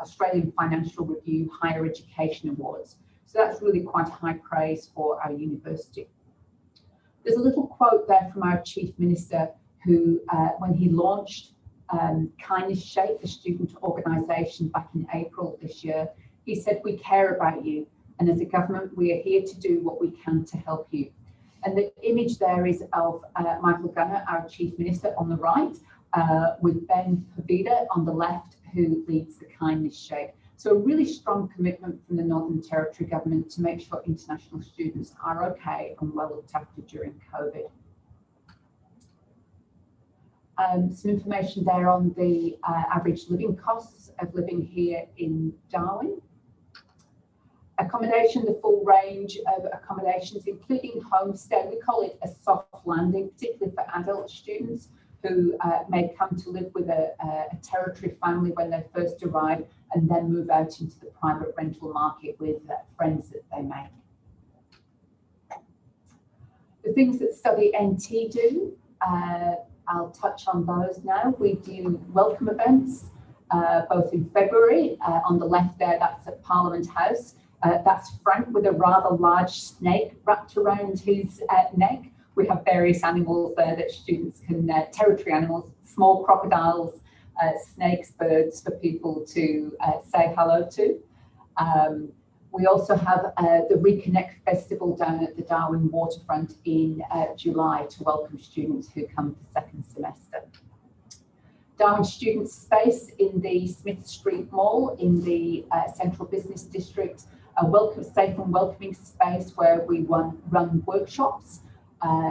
Australian Financial Review Higher Education Awards. So that's really quite high praise for our university. There's a little quote there from our Chief Minister who, when he launched Kindness Shake, the student organisation, back in April this year, he said, "We care about you. And as a government, we are here to do what we can to help you." And the image there is of Michael Gunner, our Chief Minister, on the right, with Ben Pavida on the left, who leads the Kindness Shake. So a really strong commitment from the Northern Territory government to make sure international students are okay and well looked after during COVID. Some information there on the average living costs of living here in Darwin. Accommodation, the full range of accommodations, including homestay. We call it a soft landing, particularly for adult students who may come to live with a Territory family when they first arrive and then move out into the private rental market with friends that they make. The things that Study NT do, I'll touch on those now. We do welcome events, both in February. On the left there, that's at Parliament House. That's Frank with a rather large snake wrapped around his neck. We have various animals there that students can, Territory animals, small crocodiles, snakes, birds for people to say hello to. We also have the Reconnect Festival down at the Darwin waterfront in July to welcome students who come for second semester. Darwin Student Space in the Smith Street Mall in the Central Business District, a safe and welcoming space where we run workshops.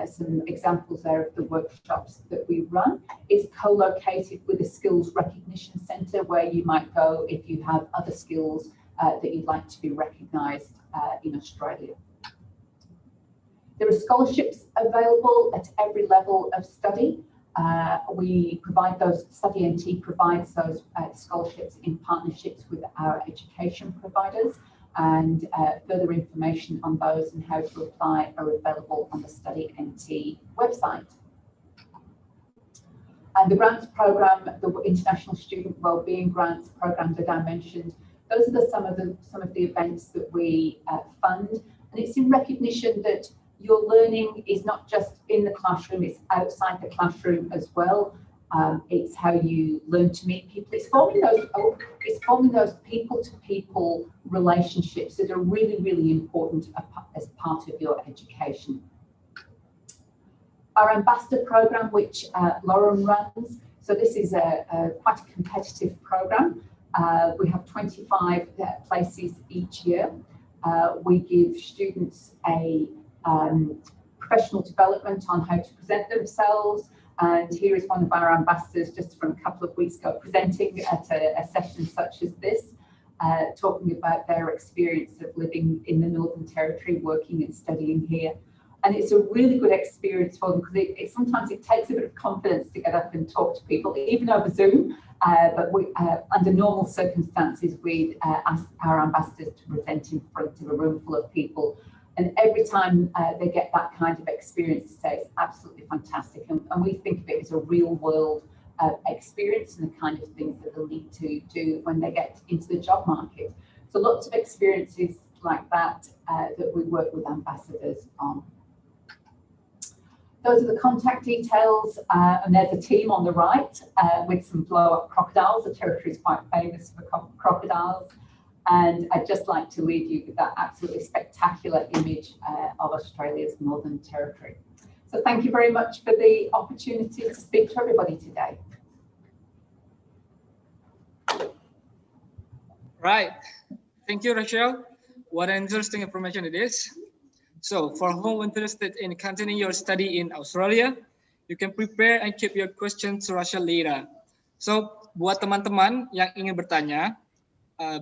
Some examples there of the workshops that we run. Is co-located with a skills recognition centre where you might go if you have other skills that you'd like to be recognised in Australia. There are scholarships available at every level of study. We provide those, Study NT provides those scholarships in partnerships with our education providers, and further information on those and how to apply are available on the Study NT website. And the grants program, the International Student Wellbeing Grants program that I mentioned, those are some of the events that we fund, and it's in recognition that your learning is not just in the classroom, it's outside the classroom as well. It's how you learn to meet people. It's forming those people-to-people relationships that are really, really important as part of your education. Our ambassador program, which Lauren runs, So this is quite a competitive program. We have 25 places each year. We give students a professional development on how to present themselves. And here is one of our ambassadors just from a couple of weeks ago presenting at a session such as this, talking about their experience of living in the Northern Territory, working and studying here. And it's a really good experience for them because sometimes it takes a bit of confidence to get up and talk to people, even over Zoom. But under normal circumstances, we ask our ambassadors to present in front of a room full of people. And every time they get that kind of experience, to say it's absolutely fantastic. And we think of it as a real world experience and the kind of things that they'll need to do when they get into the job market. So lots of experiences like that that we work with ambassadors on. Those are the contact details, and there's a team on the right with some blow-up crocodiles. The territory is quite famous for crocodiles. And I'd just like to leave you with that absolutely spectacular image of Australia's Northern Territory. So thank you very much for the opportunity to speak to everybody today. Right. Thank you, Rachel. What an interesting information it is. So for whom interested in continuing your study in Australia, you can prepare and keep your questions to Rachel later. So buat teman-teman yang ingin bertanya,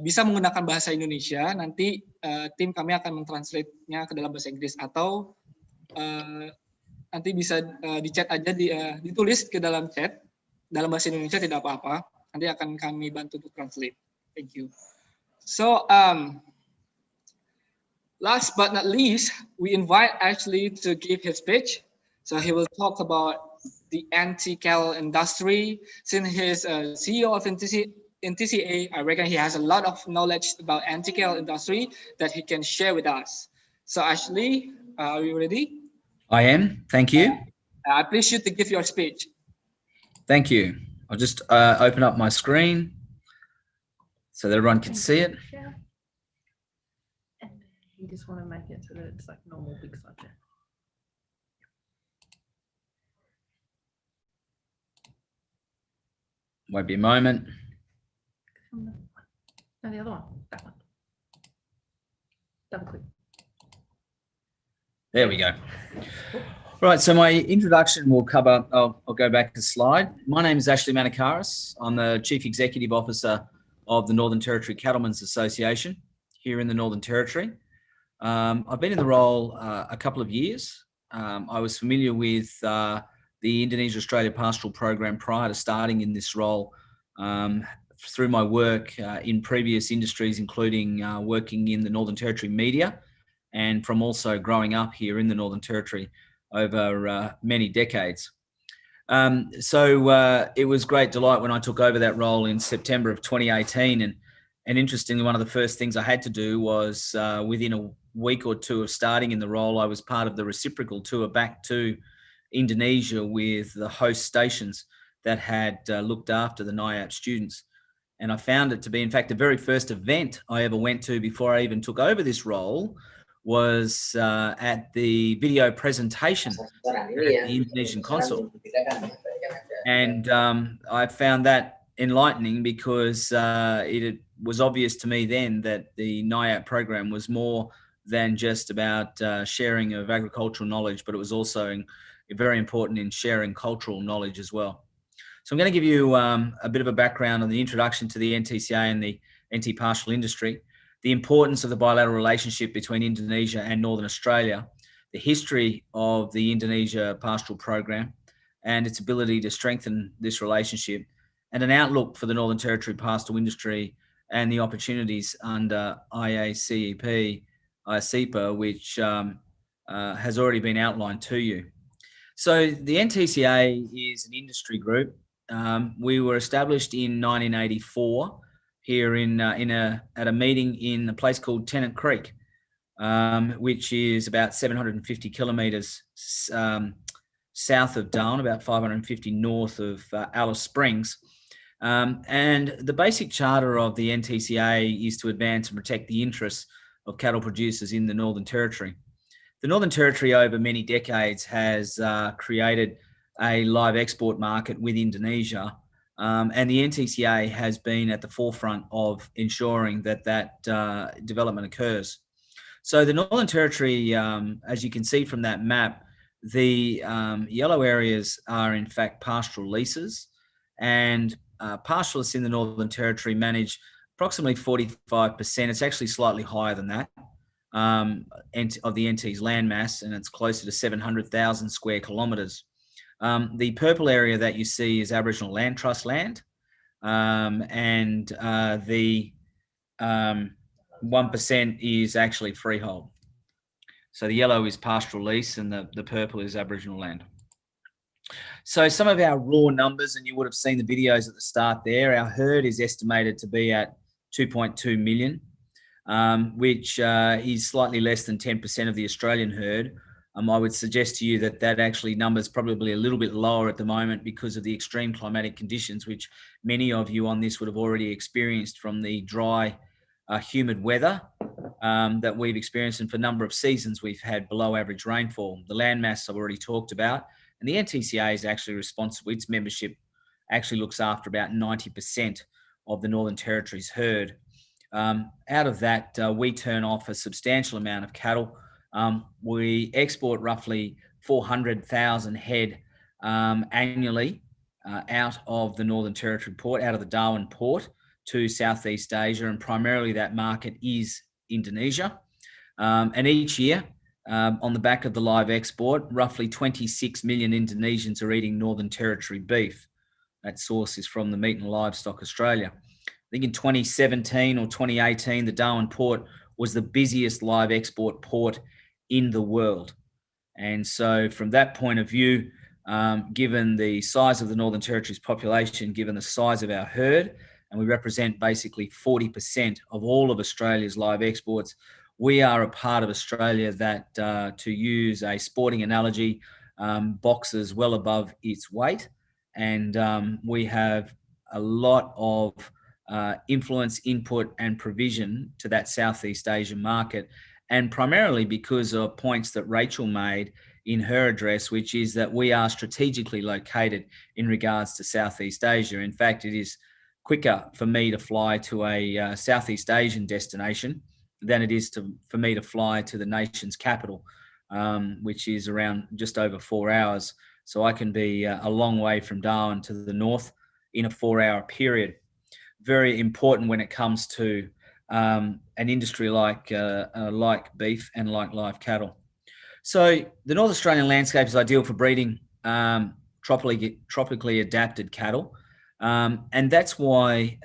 bisa menggunakan bahasa Indonesia, nanti tim kami akan mentranslate-nya ke dalam bahasa Inggris, atau nanti bisa di chat aja, ditulis ke dalam chat, dalam bahasa Indonesia tidak apa-apa, nanti akan kami bantu untuk translate. Thank you. So, last but not least, we invite Ashley to give his speech. So he will talk about the NTCA industry. Since he's CEO of NTCA, I reckon he has a lot of knowledge about NTCA industry that he can share with us. So Ashley, are you ready? I am. Thank you. I please you to give your speech. Thank you. I'll just open up my screen so that everyone can see it. You just want to make it so that it's like normal big slide. Won't be a moment. No, the other one. That one. Double click. There we go. All right, so my introduction will cover, I'll go back a slide. My name is Ashley Manakaris. I'm the Chief Executive Officer of the Northern Territory Cattlemen's Association here in the Northern Territory. I've been in the role a couple of years. I was familiar with the Indonesia-Australia Pastoral Program prior to starting in this role through my work in previous industries, including working in the Northern Territory media and from also growing up here in the Northern Territory over many decades. So it was great delight when I took over that role in September of 2018. And interestingly, one of the first things I had to do was within a week or two of starting in the role, I was part of the reciprocal tour back to Indonesia with the host stations that had looked after the NIAP students. And I found it to be, in fact, the very first event I ever went to before I even took over this role was at the video presentation at the Indonesian consul. And I found that enlightening because it was obvious to me then that the NIAP program was more than just about sharing of agricultural knowledge, but it was also very important in sharing cultural knowledge as well. So I'm going to give you a bit of a background on the introduction to the NTCA and the NT pastoral industry, the importance of the bilateral relationship between Indonesia and Northern Australia, the history of the Indonesia pastoral program and its ability to strengthen this relationship, and an outlook for the Northern Territory pastoral industry and the opportunities under IACEP, IACEPA, which has already been outlined to you. So the NTCA is an industry group. We were established in 1984 here at a meeting in a place called Tennant Creek, which is about 750 kilometres south of Darwin, about 550 north of Alice Springs. And the basic charter of the NTCA is to advance and protect the interests of cattle producers in the Northern Territory. The Northern Territory over many decades has created a live export market with Indonesia. And the NTCA has been at the forefront of ensuring that development occurs. So the Northern Territory, as you can see from that map, the yellow areas are in fact pastoral leases, and pastoralists in the Northern Territory manage approximately 45%. It's actually slightly higher than that of the NT's land mass, and it's closer to 700,000 square kilometres. The purple area that you see is Aboriginal Land Trust land, and the 1% is actually freehold. So the yellow is pastoral lease and the purple is Aboriginal land. So some of our raw numbers, and you would have seen the videos at the start there, our herd is estimated to be at 2.2 million, which is slightly less than 10% of the Australian herd. I would suggest to you that actually number is probably a little bit lower at the moment because of the extreme climatic conditions, which many of you on this would have already experienced from the dry, humid weather that we've experienced. And for a number of seasons, we've had below average rainfall. The landmass I've already talked about. And the NTCA is actually responsible. Its membership actually looks after about 90% of the Northern Territory's herd. Out of that, we turn off a substantial amount of cattle. We export roughly 400,000 head annually out of the Northern Territory port, out of the Darwin port to Southeast Asia, and primarily that market is Indonesia. And each year, on the back of the live export, roughly 26 million Indonesians are eating Northern Territory beef. That source is from the Meat and Livestock Australia. I think in 2017 or 2018, the Darwin port was the busiest live export port in the world. And so from that point of view, given the size of the Northern Territory's population, given the size of our herd, and we represent basically 40% of all of Australia's live exports, we are a part of Australia that, to use a sporting analogy, boxes well above its weight. And we have a lot of influence, input and provision to that Southeast Asian market. And primarily because of points that Rachel made in her address, which is that we are strategically located in regards to Southeast Asia. In fact, it is quicker for me to fly to a Southeast Asian destination than it is for me to fly to the nation's capital, which is around just over 4 hours. So I can be a long way from Darwin to the north in a 4-hour period. Very important when it comes to an industry like beef and like live cattle. So the North Australian landscape is ideal for breeding tropically adapted cattle. And that's why,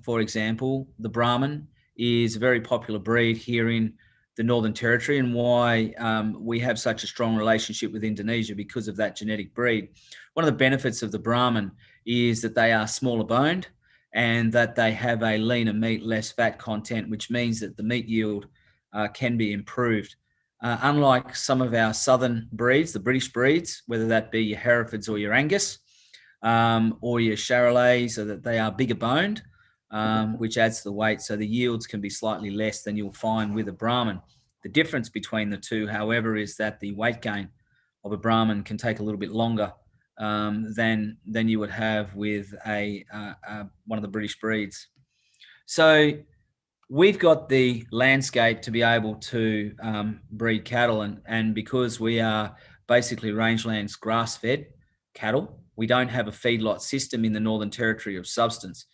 for example, the Brahman is a very popular breed here in the Northern Territory, and why we have such a strong relationship with Indonesia because of that genetic breed. One of the benefits of the Brahman is that they are smaller boned and that they have a leaner meat, less fat content, which means that the meat yield can be improved. Unlike some of our southern breeds, the British breeds, whether that be your Herefords or your Angus or your Charolais, so that they are bigger boned, which adds to the weight. So the yields can be slightly less than you'll find with a Brahman. The difference between the two, however, is that the weight gain of a Brahman can take a little bit longer than you would have with one of the British breeds. So we've got the landscape to be able to breed cattle, and because we are basically rangelands grass-fed cattle, we don't have a feedlot system in the Northern Territory of substance.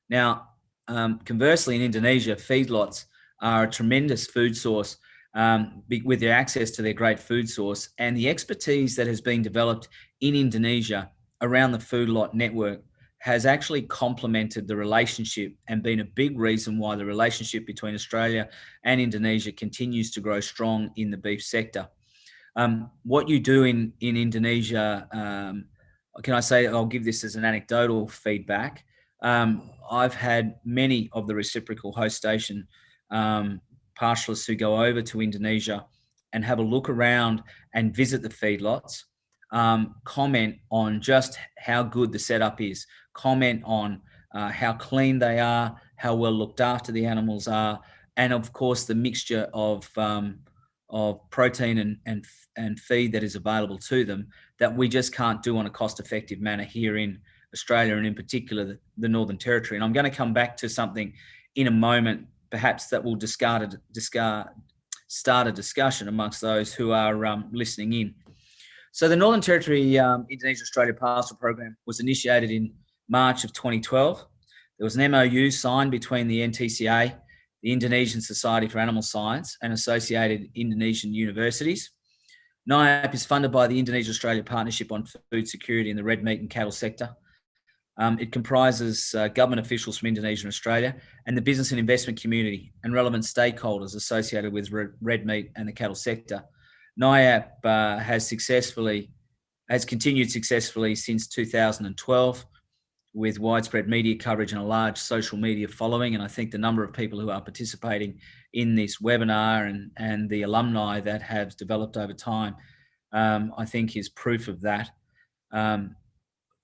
Now, conversely, in Indonesia, feedlots are a tremendous food source with their access to their great food source, and the expertise that has been developed in Indonesia around the feedlot network has actually complemented the relationship and been a big reason why the relationship between Australia and Indonesia continues to grow strong in the beef sector. What you do in Indonesia, can I say, I'll give this as an anecdotal feedback. I've had many of the reciprocal host station pastoralists who go over to Indonesia and have a look around and visit the feedlots, comment on just how good the setup is, comment on how clean they are, how well looked after the animals are, and of course the mixture of protein and feed that is available to them that we just can't do on a cost-effective manner here in Australia, and in particular the Northern Territory. And I'm going to come back to something in a moment, perhaps that will start a discussion amongst those who are listening in. So the Northern Territory Indonesia-Australia Pastoral Program was initiated in March of 2012. There was an MOU signed between the NTCA, the Indonesian Society for Animal Science, and associated Indonesian universities. NIAP is funded by the Indonesia-Australia Partnership on Food Security in the red meat and cattle sector. It comprises government officials from Indonesia and Australia, and the business and investment community and relevant stakeholders associated with red meat and the cattle sector. NIAP has continued successfully since 2012 with widespread media coverage and a large social media following. And I think the number of people who are participating in this webinar and the alumni that have developed over time, I think is proof of that.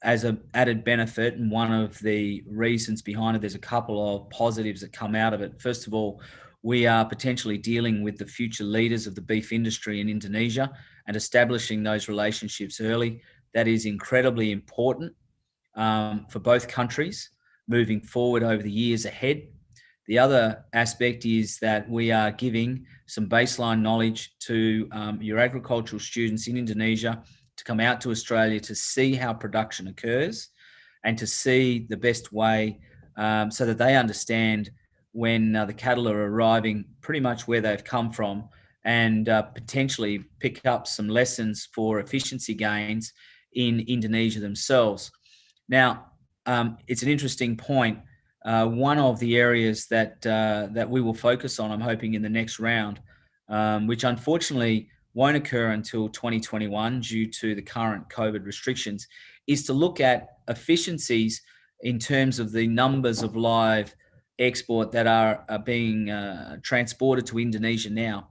As an added benefit, and one of the reasons behind it, there's a couple of positives that come out of it. First of all, we are potentially dealing with the future leaders of the beef industry in Indonesia and establishing those relationships early. That is incredibly important for both countries moving forward over the years ahead. The other aspect is that we are giving some baseline knowledge to your agricultural students in Indonesia to come out to Australia to see how production occurs and to see the best way so that they understand when the cattle are arriving pretty much where they've come from, and potentially pick up some lessons for efficiency gains in Indonesia themselves. Now, it's an interesting point. One of the areas that we will focus on, I'm hoping in the next round, which unfortunately won't occur until 2021 due to the current COVID restrictions, is to look at efficiencies in terms of the numbers of live export that are being transported to Indonesia now.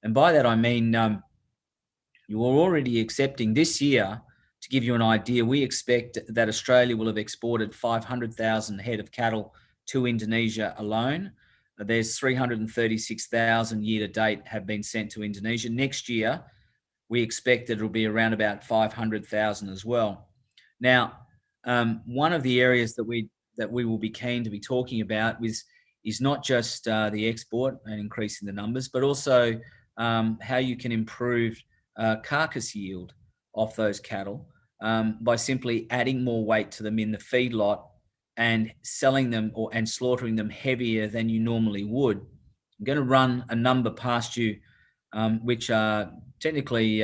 And by that, I mean, you are already accepting this year, to give you an idea, we expect that Australia will have exported 500,000 head of cattle to Indonesia alone. There's 336,000 year to date have been sent to Indonesia. Next year, we expect that it'll be around about 500,000 as well. Now, one of the areas that we will be keen to be talking about is not just the export and increasing the numbers, but also how you can improve carcass yield off those cattle by simply adding more weight to them in the feedlot and selling them and slaughtering them heavier than you normally would. I'm going to run a number past you, which are technically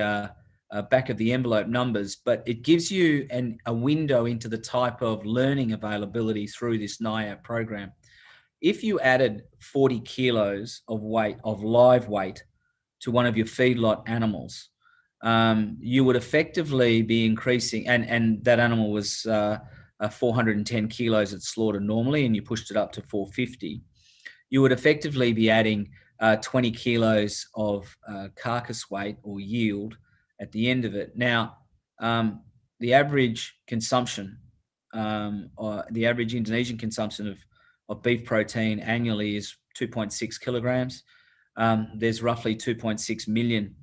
back of the envelope numbers, but it gives you a window into the type of learning availability through this NIAP program. If you added 40 kilos of live weight to one of your feedlot animals, you would effectively be increasing, and that animal was 410 kilos at slaughter normally, and you pushed it up to 450, you would effectively be adding 20 kilos of carcass weight or yield at the end of it. Now, the average consumption, or the average Indonesian consumption of beef protein annually is 2.6 kilograms. There's roughly 2.6 million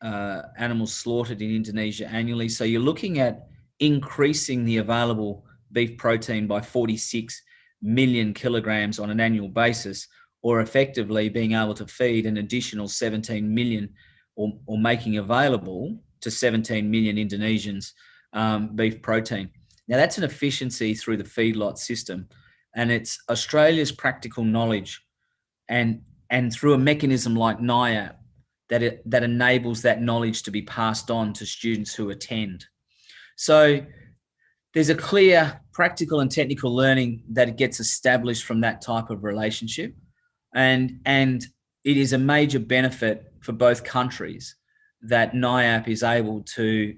animals slaughtered in Indonesia annually. So you're looking at increasing the available beef protein by 46 million kilograms on an annual basis, or effectively being able to feed an additional 17 million or making available to 17 million Indonesians beef protein. Now that's an efficiency through the feedlot system, and it's Australia's practical knowledge and through a mechanism like NIAP that enables that knowledge to be passed on to students who attend. So there's a clear practical and technical learning that gets established from that type of relationship. And it is a major benefit for both countries that NIAP is able to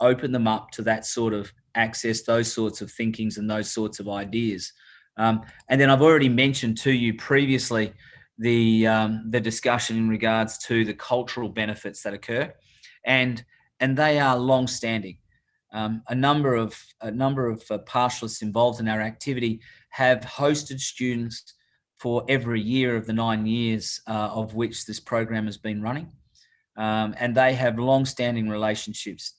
open them up to that sort of access, those sorts of thinkings and those sorts of ideas. And then I've already mentioned to you previously the discussion in regards to the cultural benefits that occur, and they are long-standing. A number of pastoralists involved in our activity have hosted students for every year of the 9 years of which this program has been running. And they have long-standing relationships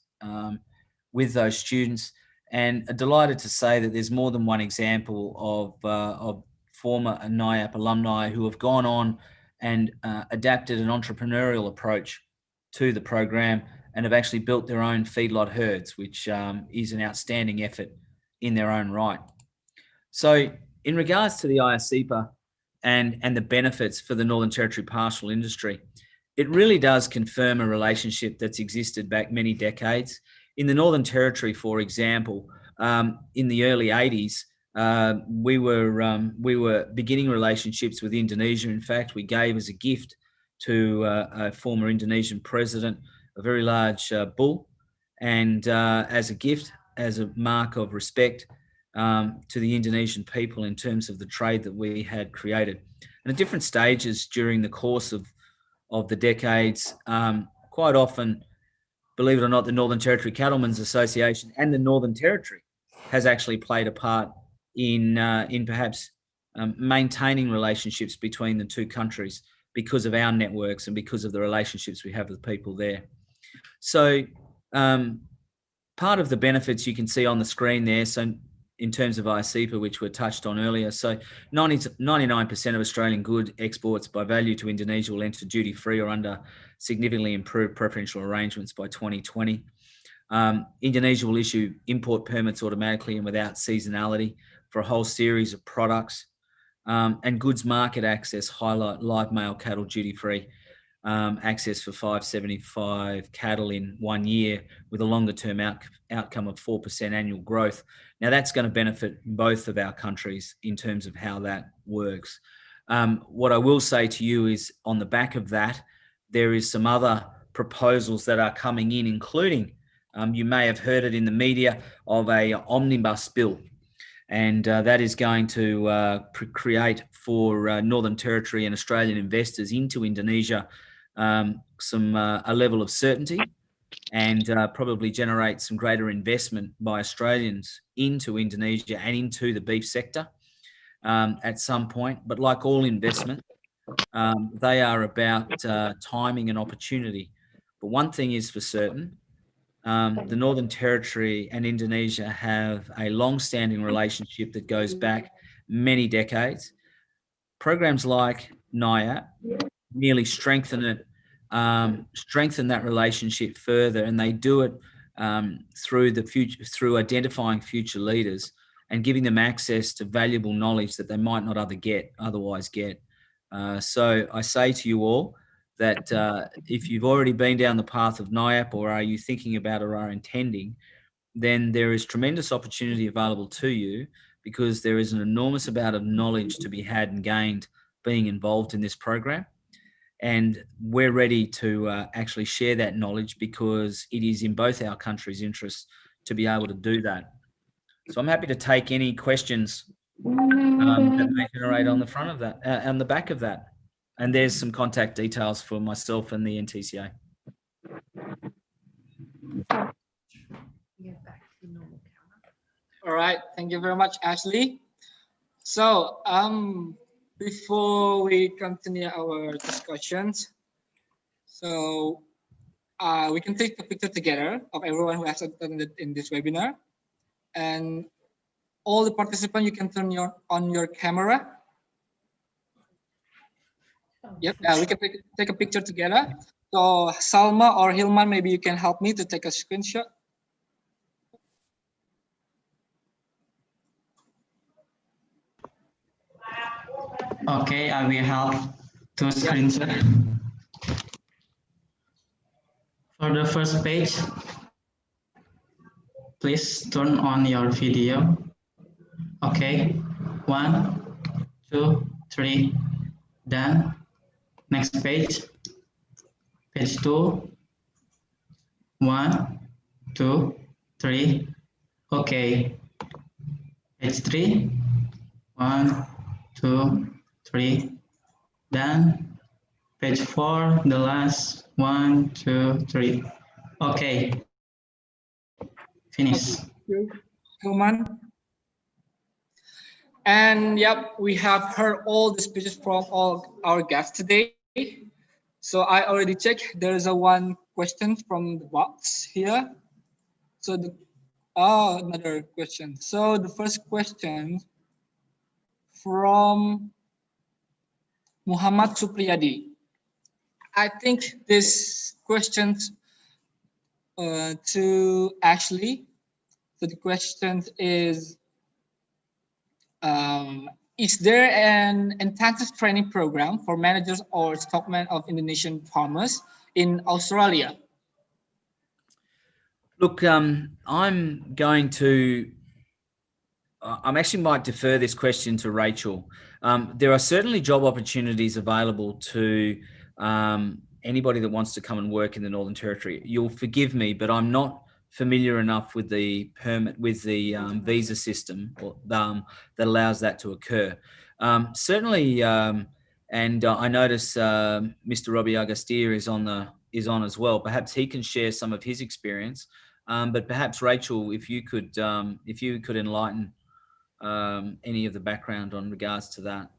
with those students, and are delighted to say that there's more than one example of former NIAP alumni who have gone on and adapted an entrepreneurial approach to the program and have actually built their own feedlot herds, which is an outstanding effort in their own right. So in regards to the IACPA and the benefits for the Northern Territory pastoral industry, it really does confirm a relationship that's existed back many decades. In the Northern Territory, for example, in the early 80s, we were beginning relationships with Indonesia. In fact, we gave as a gift to a former Indonesian president a very large bull, and as a gift, as a mark of respect to the Indonesian people in terms of the trade that we had created. And at different stages during the course of the decades, quite often, believe it or not, the Northern Territory Cattlemen's Association and the Northern Territory has actually played a part in perhaps maintaining relationships between the two countries because of our networks and because of the relationships we have with people there. So part of the benefits you can see on the screen there, so in terms of IACPA, which were touched on earlier, so 99% of Australian good exports by value to Indonesia will enter duty-free or under significantly improved preferential arrangements by 2020. Indonesia will issue import permits automatically and without seasonality for a whole series of products. And goods market access highlight live male cattle duty-free access for 575 cattle in 1 year with a longer term outcome of 4% annual growth. Now that's going to benefit both of our countries in terms of how that works. What I will say to you is on the back of that, there is some other proposals that are coming in, including, you may have heard it in the media, of a omnibus bill. And that is going to create for Northern Territory and Australian investors into Indonesia a level of certainty, and probably generate some greater investment by Australians into Indonesia and into the beef sector at some point. But like all investment, they are about timing and opportunity. But one thing is for certain, the Northern Territory and Indonesia have a long-standing relationship that goes back many decades. Programs like NIAP merely strengthen that relationship further, and they do it through identifying future leaders and giving them access to valuable knowledge that they might not otherwise get. So I say to you all that if you've already been down the path of NIAP, or are you thinking about or are intending, then there is tremendous opportunity available to you, because there is an enormous amount of knowledge to be had and gained being involved in this program. And we're ready to actually share that knowledge, because it is in both our countries' interests to be able to do that. So I'm happy to take any questions that may generate on the front of that, on the back of that. And there's some contact details for myself and the NTCA. All right, thank you very much, Ashley. So before we continue our discussions, so we can take a picture together of everyone who has attended in this webinar, and all the participants, you can turn on your camera. Yep, we can take a picture together. So Salma or Hilman, maybe you can help me to take a screenshot. Okay, I will help to screenshot. For the first page, please turn on your video. Okay, 1, 2, 3, done. Next page, page 2, 1, 2, 3, okay. Page 3, 1, 2, 3, done. Page 4, the last, 1, 2, 3, okay. Finish. Hilman. And yep, we have heard all the speeches from all our guests today. So I already checked. There is a one question from the box here. So another question. So the first question from Muhammad Supriyadi. I think this question to Ashley. So the question is there an intensive training program for managers or stockmen of Indonesian farmers in Australia? Look, I'm actually might defer this question to Rachel. There are certainly job opportunities available to anybody that wants to come and work in the Northern Territory. You'll forgive me, but I'm not familiar enough with the visa system that allows that to occur. Certainly, and I notice Mr. Robbie Agustia is on as well. Perhaps he can share some of his experience. But perhaps Rachel, if you could enlighten any of the background on regards to that.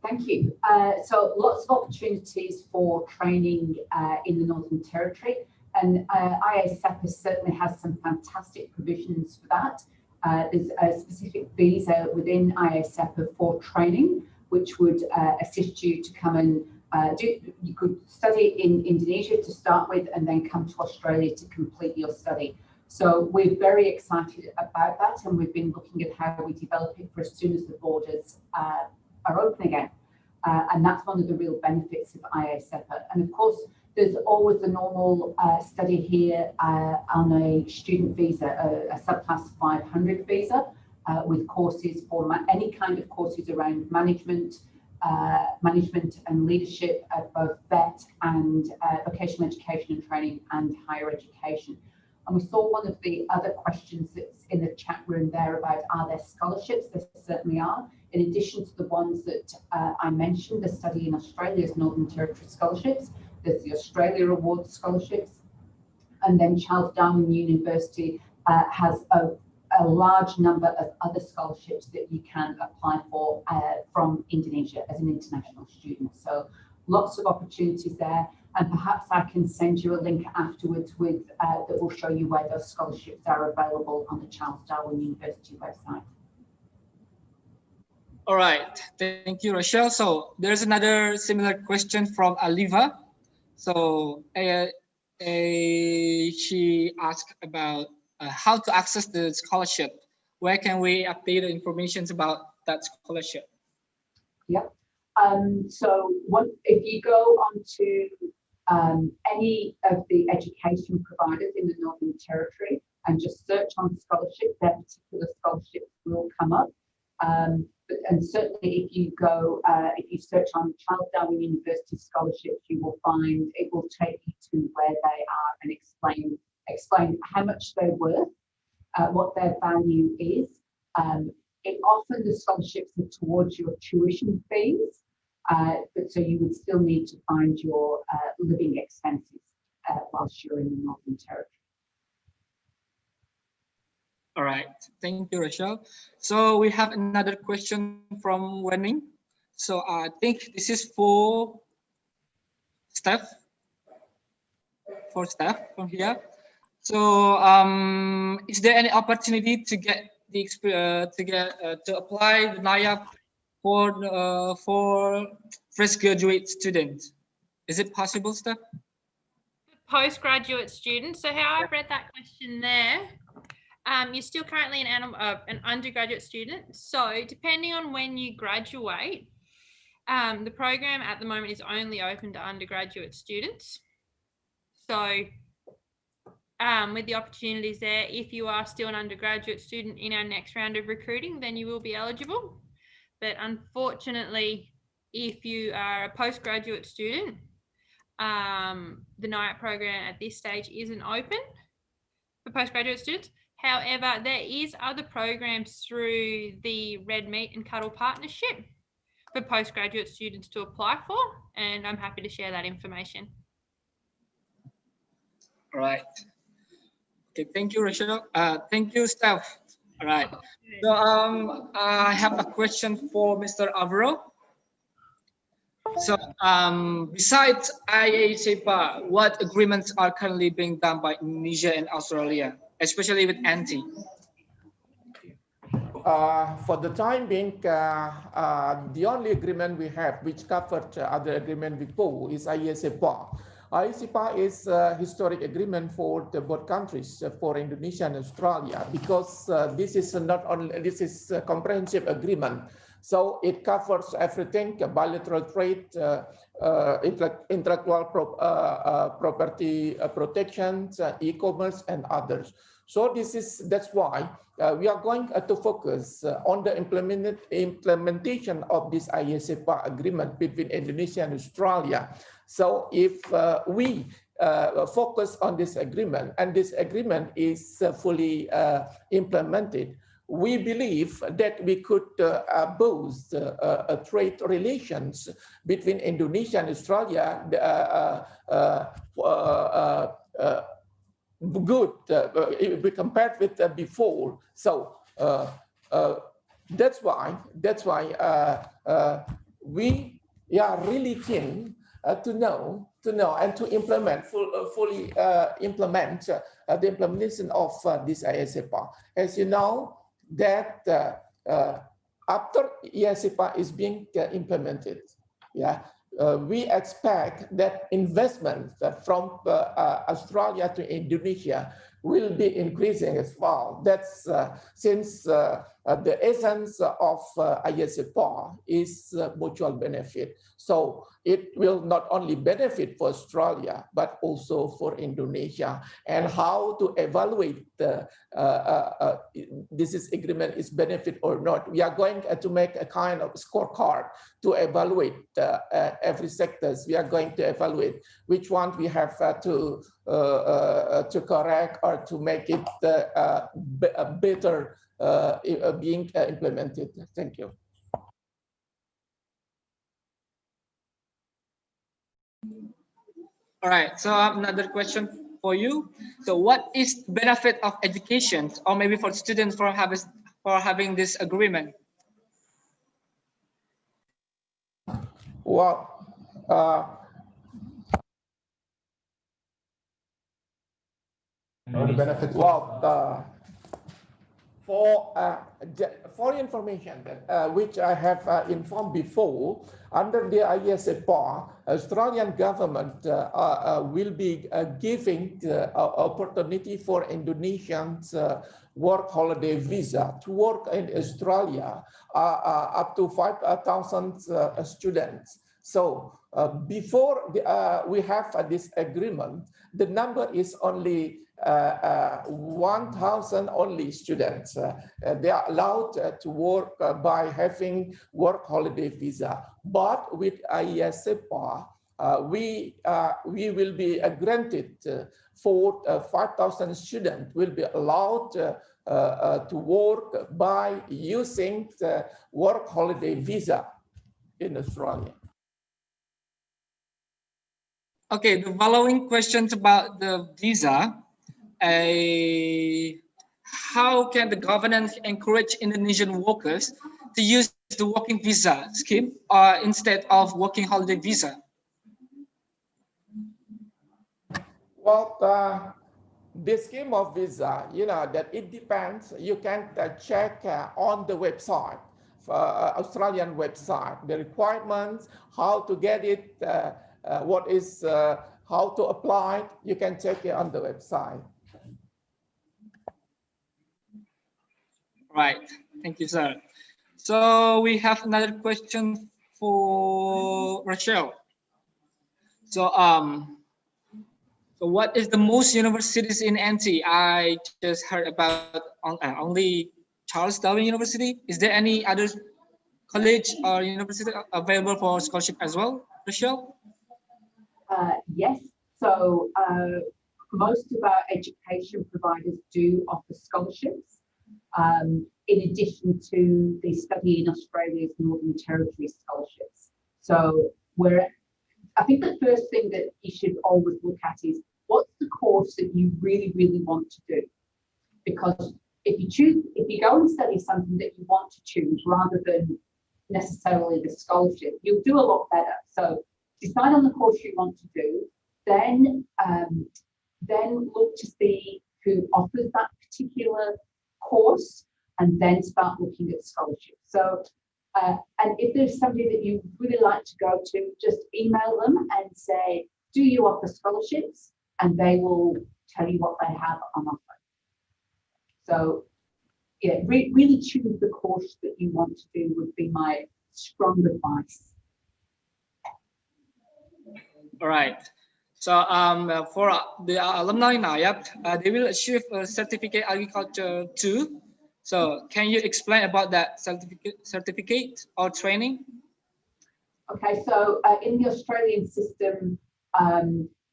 Thank you. So lots of opportunities for training in the Northern Territory, and IASEPA certainly has some fantastic provisions for that. There's a specific visa within IASEPA for training, which would assist you to come and you could study in Indonesia to start with and then come to Australia to complete your study. So we're very excited about that, and we've been looking at how we develop it for as soon as the borders are open again. And that's one of the real benefits of IASEPA. And of course, there's always the normal study here on a student visa, a subclass 500 visa, with courses for any kind of courses around management and leadership at both vet and vocational education and training and higher education. And we saw one of the other questions that's in the chat room there about, are there scholarships? There certainly are. In addition to the ones that I mentioned, the Study in Australia's Northern Territory scholarships, there's the Australia Award scholarships, and then Charles Darwin University has a large number of other scholarships that you can apply for from Indonesia as an international student. So lots of opportunities there. And perhaps I can send you a link afterwards that will show you where those scholarships are available on the Charles Darwin University website. All right, thank you, Rochelle. So there's another similar question from Aliva. So she asked about how to access the scholarship. Where can we update the information about that scholarship? Yep. So if you go onto any of the education providers in the Northern Territory and just search on scholarship, their particular scholarships will come up. And certainly if you search on Charles Darwin University scholarships, you will find it will take you to where they are and explain how much they're worth, what their value is. Often the scholarships are towards your tuition fees, but so you would still need to find your living expenses whilst you're in the Northern Territory. All right, thank you, Rochelle. So we have another question from Wenning. So I think this is for Steph. From here. So is there any opportunity to get the to apply the NIAP for fresh graduate students? Is it possible, Steph? Postgraduate students. So how I've read that question there, you're still currently an undergraduate student. So depending on when you graduate, the program at the moment is only open to undergraduate students. So with the opportunities there, if you are still an undergraduate student in our next round of recruiting, then you will be eligible. But unfortunately, if you are a postgraduate student, the NIAP program at this stage isn't open for postgraduate students. However, there is other programs through the Red Meat and Cattle Partnership for postgraduate students to apply for, and I'm happy to share that information. All right. Okay, thank you, Rochelle. Thank you, Steph. All right. So I have a question for Mr. Avro. So besides IACPA, what agreements are currently being done by Indonesia and Australia, especially with NT? For the time being, the only agreement we have, which covered other agreement before, is IACPA. IACPA is a historic agreement for the both countries, for Indonesia and Australia, because this is not only a comprehensive agreement. So it covers everything: bilateral trade, intellectual property protection, e-commerce, and others. So that's why we are going to focus on the implementation of this IACPA agreement between Indonesia and Australia. So if we focus on this agreement, and this agreement is fully implemented, we believe that we could boost trade relations between Indonesia and Australia good if we compared with before. So that's why we are really keen to know and to implement fully implement the implementation of this IACPA. As you know, that after IACPA is being implemented, we expect that investment from Australia to Indonesia will be increasing as well. That's since the essence of IACPA is mutual benefit. So it will not only benefit for Australia, but also for Indonesia. And how to evaluate this agreement is benefit or not. We are going to make a kind of scorecard to evaluate every sectors. We are going to evaluate which one we have to correct or to make it better being implemented. Thank you. All right, so I have another question for you. So what is the benefit of education, or maybe for students for having this agreement? Well, benefits. Well, for information which I have informed before, under the IACPA, Australian government will be giving the opportunity for Indonesians work holiday visa to work in Australia up to 5,000 students. So before we have this agreement, the number is only 1,000 only students. They are allowed to work by having work holiday visa. But with IACPA, we will be granted for 5,000 students will be allowed to work by using the work holiday visa in Australia. Okay, the following questions about the visa. How can the government encourage Indonesian workers to use the working visa scheme instead of working holiday visa? Well, the scheme of visa, you know, that it depends. You can check on the website, Australian website, the requirements, how to get it, what is, how to apply. You can check it on the website. Right, thank you, sir. So we have another question for Rachel. So so what is the most universities in NT? I just heard about only Charles Darwin University. Is there any other college or university available for scholarship as well, Rachel? Yes, so most of our education providers do offer scholarships. In addition to the Study in Australia's Northern Territory scholarships. So I think the first thing that you should always look at is what's the course that you really, really want to do? Because if if you go and study something that you want to choose rather than necessarily the scholarship, you'll do a lot better. So decide on the course you want to do, then look to see who offers that particular course, and then start looking at scholarships. So, and if there's somebody that you really like to go to, just email them and say, do you offer scholarships? And they will tell you what they have on offer. So yeah, really choose the course that you want to do would be my strong advice. All right. So for the alumni in IAP, they will achieve a certificate agriculture 2. So can you explain about that certificate or training? Okay, so in the Australian system,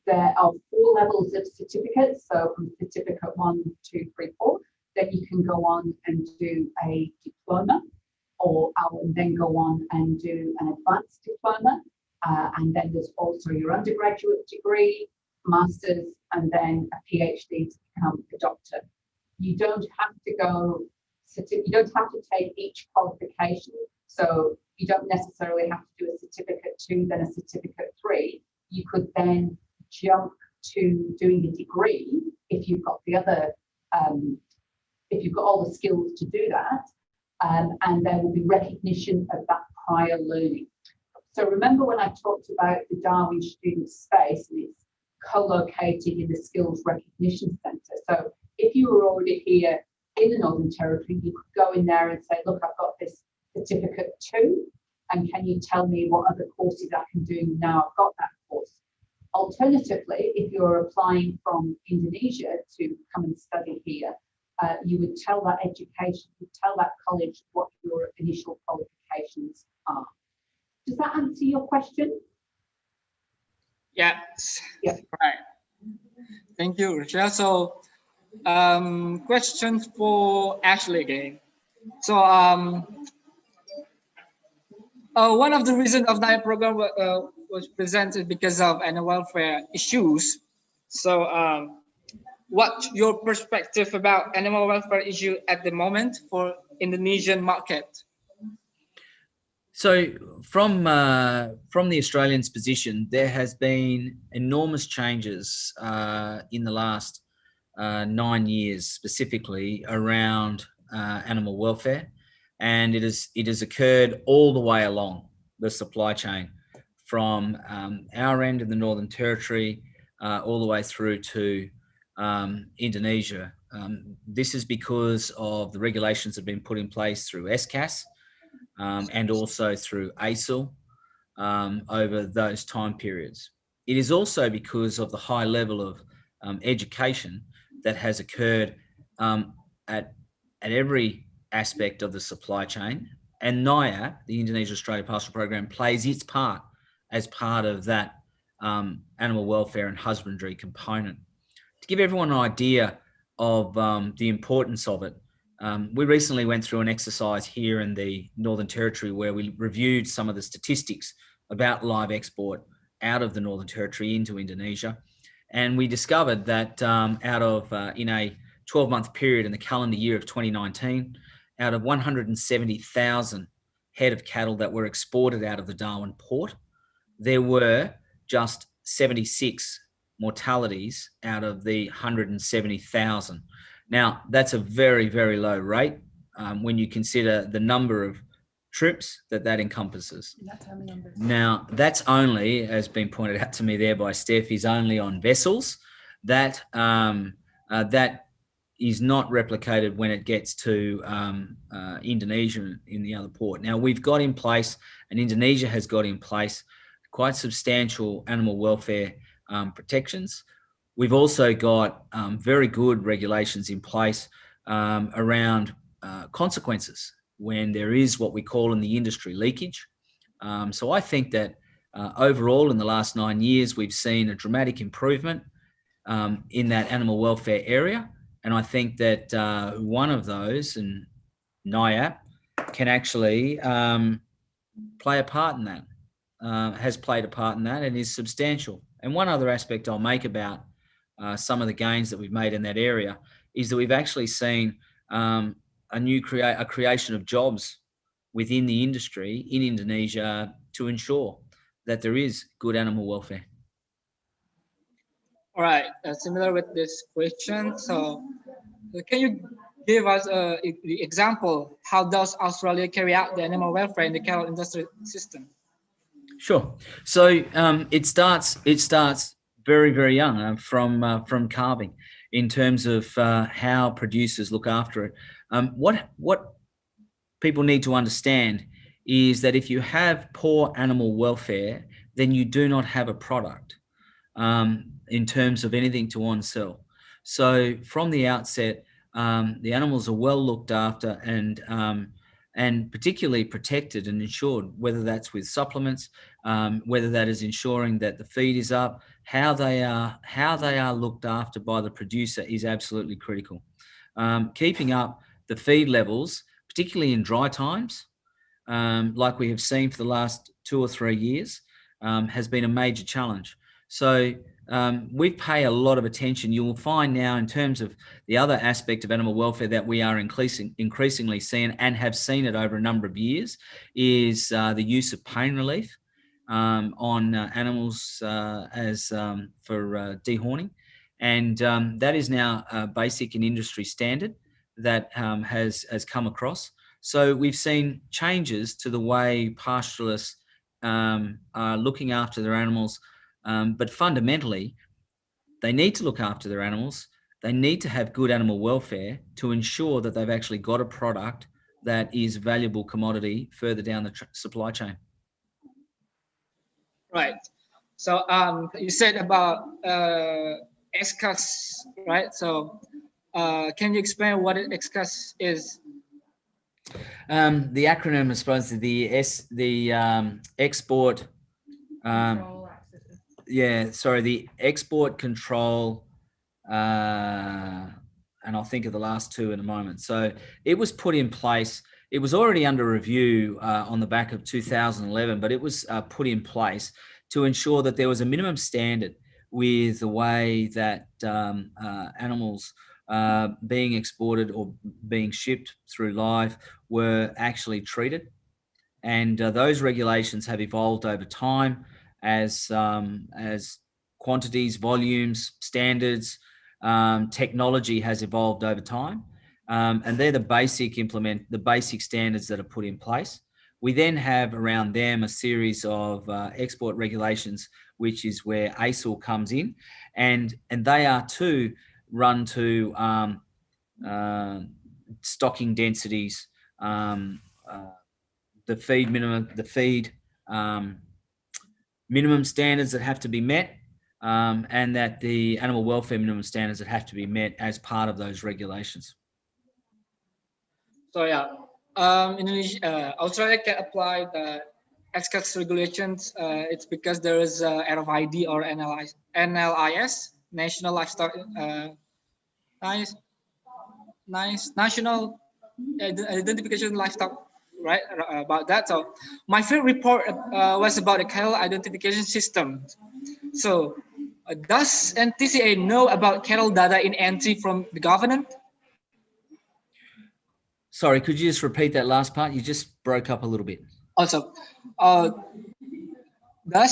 there are 4 levels of certificates. So from certificate 1, 2, 3, 4, then you can go on and do a diploma, or then go on and do an advanced diploma. And then there's also your undergraduate degree, master's, and then a PhD to become a doctor. You don't have to go, you don't have to take each qualification. So you don't necessarily have to do a certificate 2, then a certificate 3. You could then jump to doing a degree if you've got the other, if you've got all the skills to do that. And there will be recognition of that prior learning. So remember when I talked about the Darwin Student Space, and it's co-located in the Skills Recognition Centre. So if you were already here in the Northern Territory, you could go in there and say, look, I've got this certificate 2, and can you tell me what other courses I can do now I've got that course? Alternatively, if you're applying from Indonesia to come and study here, you would tell that education, you tell that college what your initial qualifications are. Does that answer your question? Yes. Yeah. Right. Thank you, Rochelle. So, questions for Ashley again. So, one of the reasons of that program was presented because of animal welfare issues. So, what's your perspective about animal welfare issue at the moment for Indonesian market? So from the Australians' position, there has been enormous changes in the last 9 years, specifically around animal welfare, and it has occurred all the way along the supply chain, from our end in the Northern Territory all the way through to Indonesia. This is because of the regulations that have been put in place through SCAS. And also through ASIL over those time periods. It is also because of the high level of education that has occurred at every aspect of the supply chain. And NIAP, the Indonesia-Australia Pastoral Program, plays its part as part of that animal welfare and husbandry component. To give everyone an idea of the importance of it, we recently went through an exercise here in the Northern Territory where we reviewed some of the statistics about live export out of the Northern Territory into Indonesia. And we discovered that in a 12-month period in the calendar year of 2019, out of 170,000 head of cattle that were exported out of the Darwin port, there were just 76 mortalities out of the 170,000. Now, that's a very, very low rate when you consider the number of trips that encompasses. That's only on vessels. Now, that's only, as been pointed out to me there by Steph, is only on vessels. That is not replicated when it gets to Indonesia in the other port. Now, we've got in place, and Indonesia has got in place, quite substantial animal welfare protections. We've also got very good regulations in place around consequences when there is what we call in the industry leakage. So I think that overall in the last 9 years, we've seen a dramatic improvement in that animal welfare area. And I think that one of those, and NIAP, can actually play a part in that, has played a part in that and is substantial. And one other aspect I'll make about some of the gains that we've made in that area is that we've actually seen a a creation of jobs within the industry in Indonesia to ensure that there is good animal welfare. All right, similar with this question. So can you give us the example, how does Australia carry out the animal welfare in the cattle industry system? Sure. So it starts very, very young from calving in terms of how producers look after it. What people need to understand is that if you have poor animal welfare, then you do not have a product in terms of anything to on sell. So from the outset, the animals are well looked after and particularly protected and insured, whether that's with supplements, whether that is ensuring that the feed is up, how they are looked after by the producer is absolutely critical. Keeping up the feed levels, particularly in dry times, like we have seen for the last 2 or 3 years, has been a major challenge. So we pay a lot of attention. You will find now in terms of the other aspect of animal welfare that we are increasingly seeing and have seen it over a number of years is the use of pain relief on animals for dehorning. And that is now a basic and industry standard that has come across. So we've seen changes to the way pastoralists are looking after their animals, but fundamentally, they need to look after their animals. They need to have good animal welfare to ensure that they've actually got a product that is a valuable commodity further down the supply chain. Right. So you said about EXCAS, right? So can you explain what EXCAS is? The acronym, I suppose, the export. The export control, and I'll think of the last two in a moment. So it was put in place. It was already under review on the back of 2011, but it was put in place to ensure that there was a minimum standard with the way that animals being exported or being shipped through live were actually treated. And those regulations have evolved over time as quantities, volumes, standards, technology has evolved over time. And they're the basic standards that are put in place. We then have around them a series of export regulations, which is where ASIL comes in, and they are too run to stocking densities, the feed minimum standards that have to be met, and that the animal welfare minimum standards that have to be met as part of those regulations. So yeah, Indonesia, Australia can apply the EXCAS regulations. It's because there is RFID or NLIS, National Livestock National Identification Livestock, right? About that. So my first report was about the cattle identification system. So does NTCA know about cattle data in NT from the government? Sorry, could you just repeat that last part? You just broke up a little bit. Also, does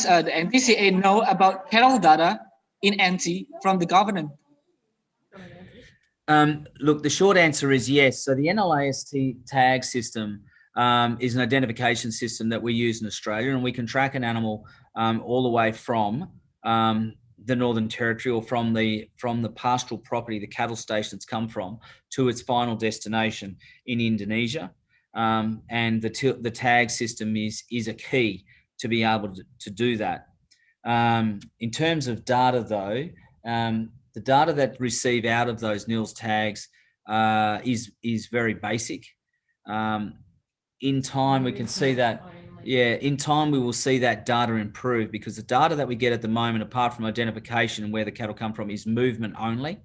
the NTCA know about cattle data in NT from the government? Look, the short answer is yes. So the NLAST tag system is an identification system that we use in Australia, and we can track an animal all the way from the Northern Territory or from the pastoral property the cattle stations come from to its final destination in Indonesia. And the tag system is a key to be able to do that. In terms of data, though, the data that receive out of those NILS tags is very basic. In time, we can see that. Yeah, in time we will see that data improve, because the data that we get at the moment, apart from identification and where the cattle come from, is movement only.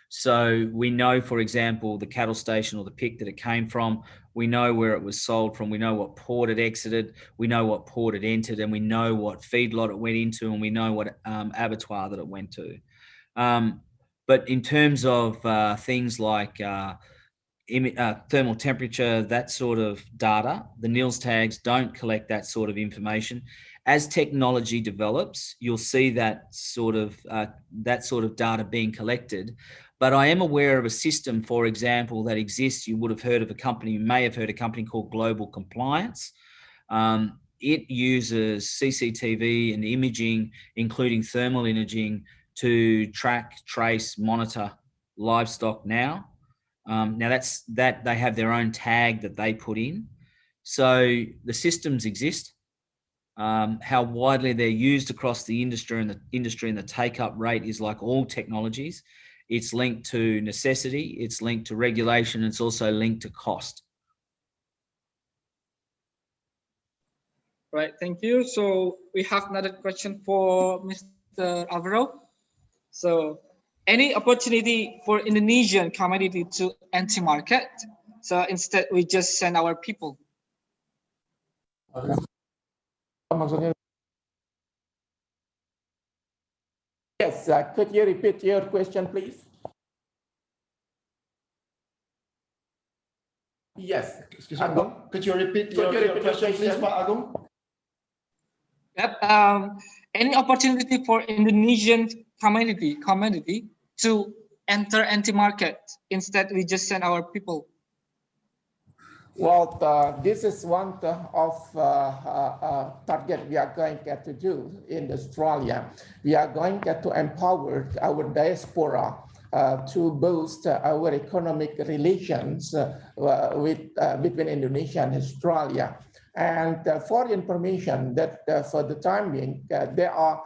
So we know, for example, the cattle station or the pick that it came from, we know where it was sold from, we know what port it exited, we know what port it entered, and we know what feedlot it went into, and we know what abattoir that it went to. But in terms of things like thermal temperature, that sort of data. The NILS tags don't collect that sort of information. As technology develops, you'll see that sort of data being collected. But I am aware of a system, for example, that exists. You would have heard of a company, you may have heard a company called Global Compliance. It uses CCTV and imaging, including thermal imaging, to track, trace, monitor livestock now. Now that they have their own tag that they put in. So the systems exist. How widely they're used across the industry and the take-up rate is like all technologies. It's linked to necessity, it's linked to regulation, it's also linked to cost. Right, thank you. So we have another question for Mr. Alvaro. So, any opportunity for Indonesian community to enter market? So instead we just send our people. Yes, could you repeat your question, please? Yes. Excuse me, could you repeat your question, please, Pak Agung? Yep. Any opportunity for Indonesian community to enter anti-market? Instead, we just send our people. Well, this is one of target we are going to do in Australia. We are going to empower our diaspora to boost our economic relations between Indonesia and Australia. And for information that for the time being, there are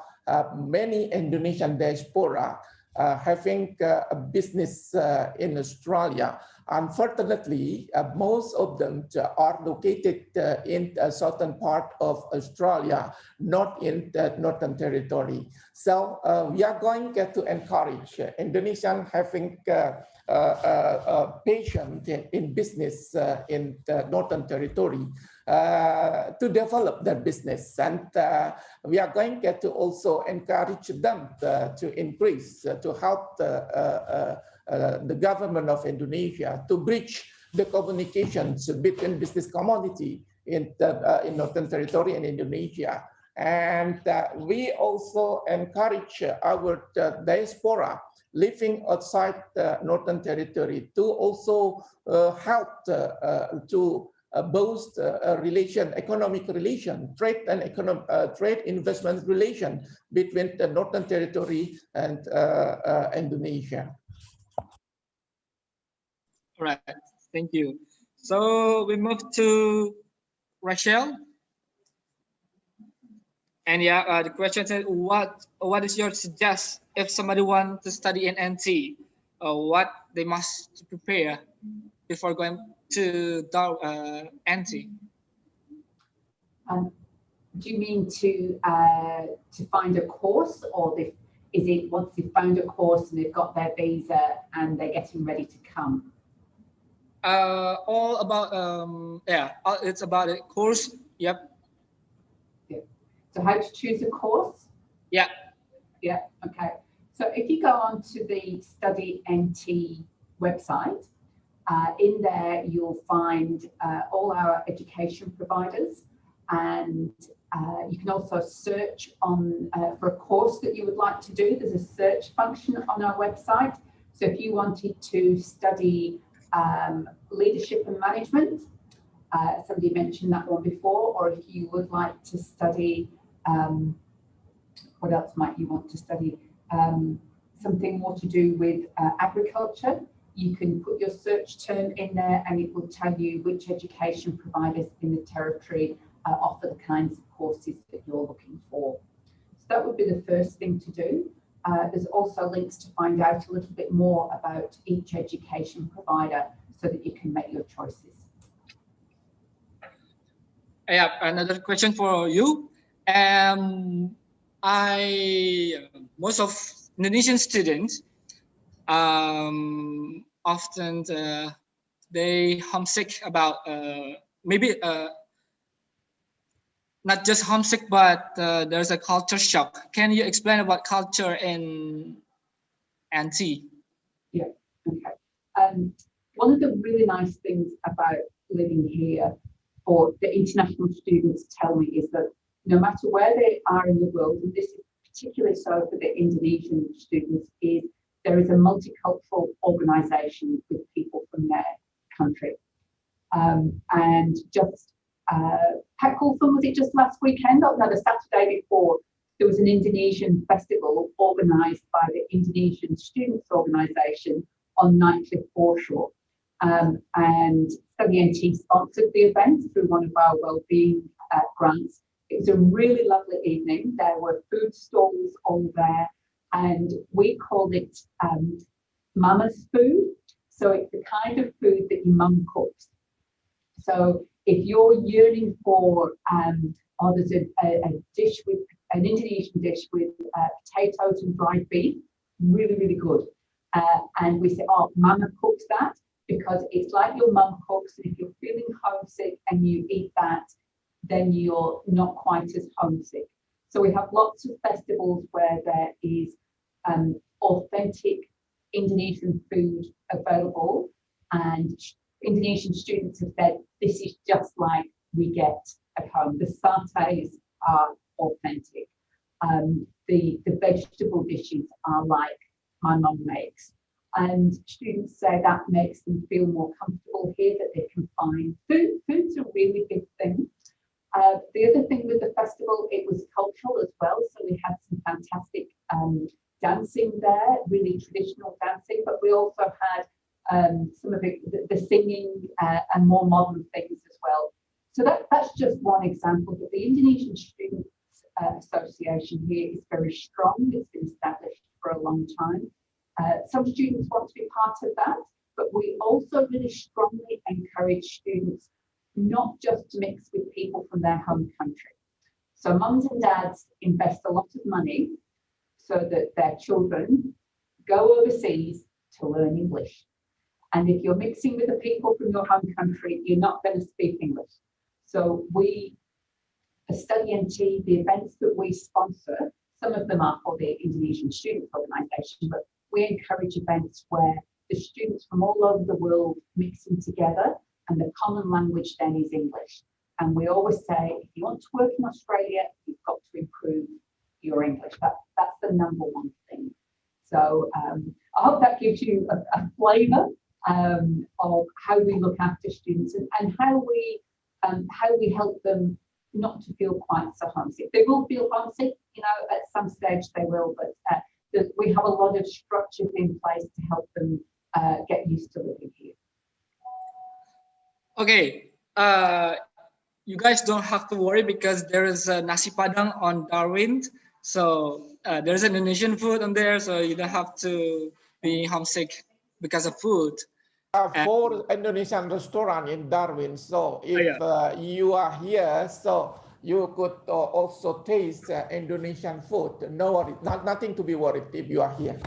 many Indonesian diaspora having a business in Australia. Unfortunately, most of them are located in the southern part of Australia, not in the Northern Territory. So we are going to encourage Indonesian having patient in business in the Northern Territory to develop their business. And we are going to also encourage them to increase, to help the government of Indonesia to bridge the communications between business community in Northern Territory and Indonesia. And we also encourage our diaspora living outside the Northern Territory to also help to boost economic relation, trade and trade investment relation between the Northern Territory and Indonesia. All right, thank you. So we move to Rachel. And yeah, the question said, what is your suggest if somebody wants to study in NT? What they must prepare before going to NT? Do you mean to find a course, or is it once they've found a course and they've got their visa and they're getting ready to come? All about it's about a course. Yep. So how to choose a course? Yeah. Yeah. Okay. So if you go on to the Study NT website, in there you'll find all our education providers, and you can also search on for a course that you would like to do. There's a search function on our website. So if you wanted to study leadership and management, somebody mentioned that one before, or if you would like to study, what else might you want to study? Something more to do with agriculture. You can put your search term in there and it will tell you which education providers in the territory offer the kinds of courses that you're looking for. So that would be the first thing to do. There's also links to find out a little bit more about each education provider so that you can make your choices. I have another question for you. Most of Indonesian students often they homesick about maybe not just homesick, but there's a culture shock. Can you explain about culture in NT? Yeah. Okay. One of the really nice things about living here, or the international students tell me, is that no matter where they are in the world, and this is particularly so for the Indonesian students, is there is a multicultural organisation with people from their country. And just Pat Coulson, was it just last weekend? No, the Saturday before, there was an Indonesian festival organised by the Indonesian Students Organisation on Nightcliff Foreshore. And Study NT sponsored the event through one of our wellbeing grants. It was a really lovely evening. There were food stalls all there, and we called it Mama's food. So it's the kind of food that your mum cooks. So if you're yearning for, there's a dish with an Indonesian dish with potatoes and dried beef, really, really good. And we say, oh, Mama cooks that, because it's like your mum cooks. And if you're feeling homesick and you eat that, then you're not quite as homesick. So we have lots of festivals where there is authentic Indonesian food available, and Indonesian students have said this is just like we get at home. The satays are authentic. The vegetable dishes are like my mum makes. And students say that makes them feel more comfortable here, that they can find food. Food's a really big thing. The other thing with the festival, it was cultural as well. So we had some fantastic dancing there, really traditional dancing, but we also had some of the singing and more modern things as well. So that's just one example. But the Indonesian Students Association here is very strong. It's been established for a long time. Some students want to be part of that, but we also really strongly encourage students not just to mix with people from their home country. So mums and dads invest a lot of money so that their children go overseas to learn English. And if you're mixing with the people from your home country, you're not going to speak English. So we, as Study NT, the events that we sponsor, some of them are for the Indonesian Students Organisation, but we encourage events where the students from all over the world mixing together, and the common language then is English. And we always say, if you want to work in Australia, you've got to improve your English. That's the number one thing. So I hope that gives you a flavour of how we look after students and how we help them not to feel quite so homesick. They will feel homesick, at some stage they will, but we have a lot of structures in place to help them get used to living here. Okay, you guys don't have to worry because there is a nasi padang on Darwin. So there's an Indonesian food on there, so you don't have to be homesick because of food. 4 Indonesian restaurants in Darwin. So if you are here, so you could also taste Indonesian food. No worry, nothing to be worried if you are here.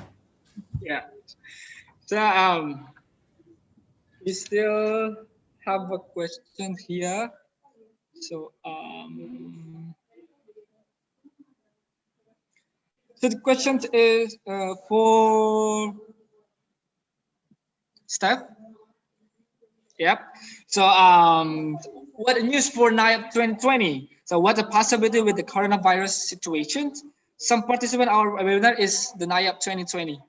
Yeah. So we still have a question here. So so the question is for Steph. Yep. So what news for NIAP 2020? So what's the possibility with the coronavirus situation? Some participant our webinar is the NIAP 2020.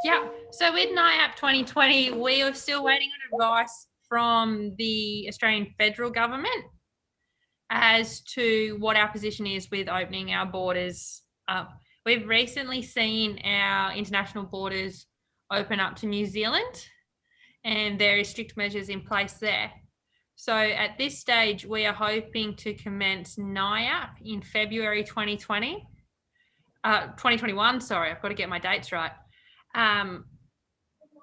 Yeah, so with NIAP 2020, we are still waiting on advice from the Australian federal government as to what our position is with opening our borders up. We've recently seen our international borders open up to New Zealand, and there is strict measures in place there. So at this stage, we are hoping to commence NIAP in February 2021, sorry, I've got to get my dates right.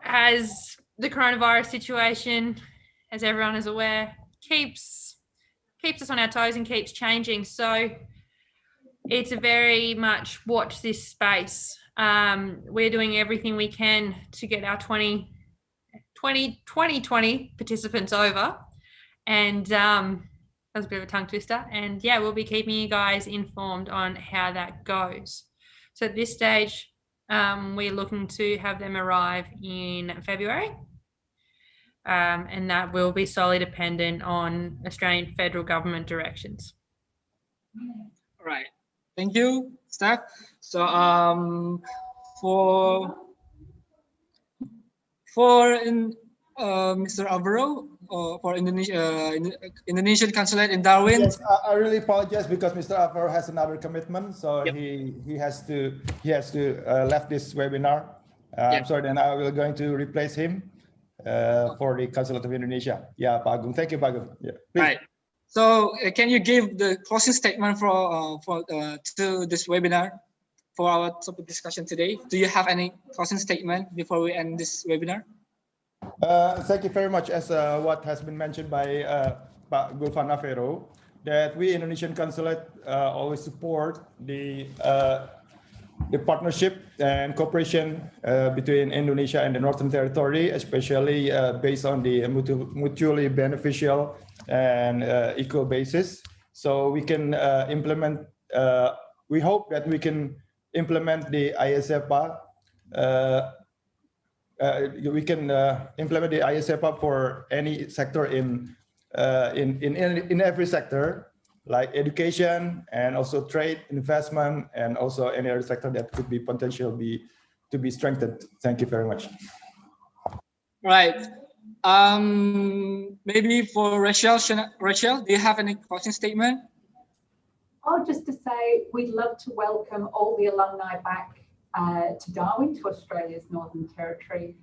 As the coronavirus situation, as everyone is aware, keeps us on our toes and keeps changing. So it's a very much watch this space. We're doing everything we can to get our 2020 participants over. And that was a bit of a tongue twister. And yeah, we'll be keeping you guys informed on how that goes. So at this stage, We're looking to have them arrive in February. And that will be solely dependent on Australian federal government directions. All right. Thank you, Steph. So for Mr. Alvaro, for Indonesian consulate in Darwin. Yes, I really apologize because Mr. Alvaro has another commitment, so he has to left this webinar. I'm sorry, then I will going to replace him for the Consulate of Indonesia. Yeah, Pak Agung. Thank you, Pak Agung. Yeah, please. Right. So can you give the closing statement to this webinar for our topic discussion today? Do you have any closing statement before we end this webinar? Thank you very much. As what has been mentioned by Pak Gulfan Navero, that we Indonesian Consulate always support the partnership and cooperation between Indonesia and the Northern Territory, especially based on the mutually beneficial and equal basis. So we can implement, we hope that we can implement the ISEPA. We can implement the ISEPA for any sector in every sector, like education and also trade, investment, and also any other sector that could be potential to be strengthened. Thank you very much. Right. Maybe for Rachel, do you have any closing statement? Oh, just to say, we'd love to welcome all the alumni back to Darwin, to Australia's Northern Territory.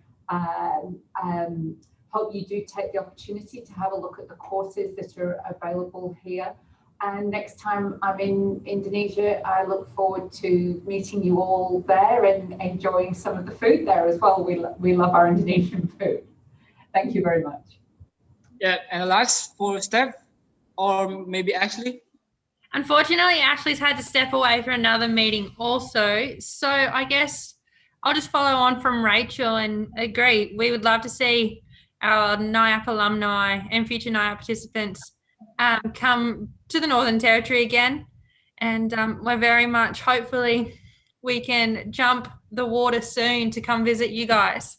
Hope you do take the opportunity to have a look at the courses that are available here. And next time I'm in Indonesia, I look forward to meeting you all there and enjoying some of the food there as well. We love our Indonesian food. Thank you very much. Yeah, and last for Steph, or maybe Ashley. Unfortunately, Ashley's had to step away for another meeting also. So I guess I'll just follow on from Rachel and agree. We would love to see our NIAP alumni and future NIAP participants come to the Northern Territory again. And we're very much, hopefully, we can jump the water soon to come visit you guys.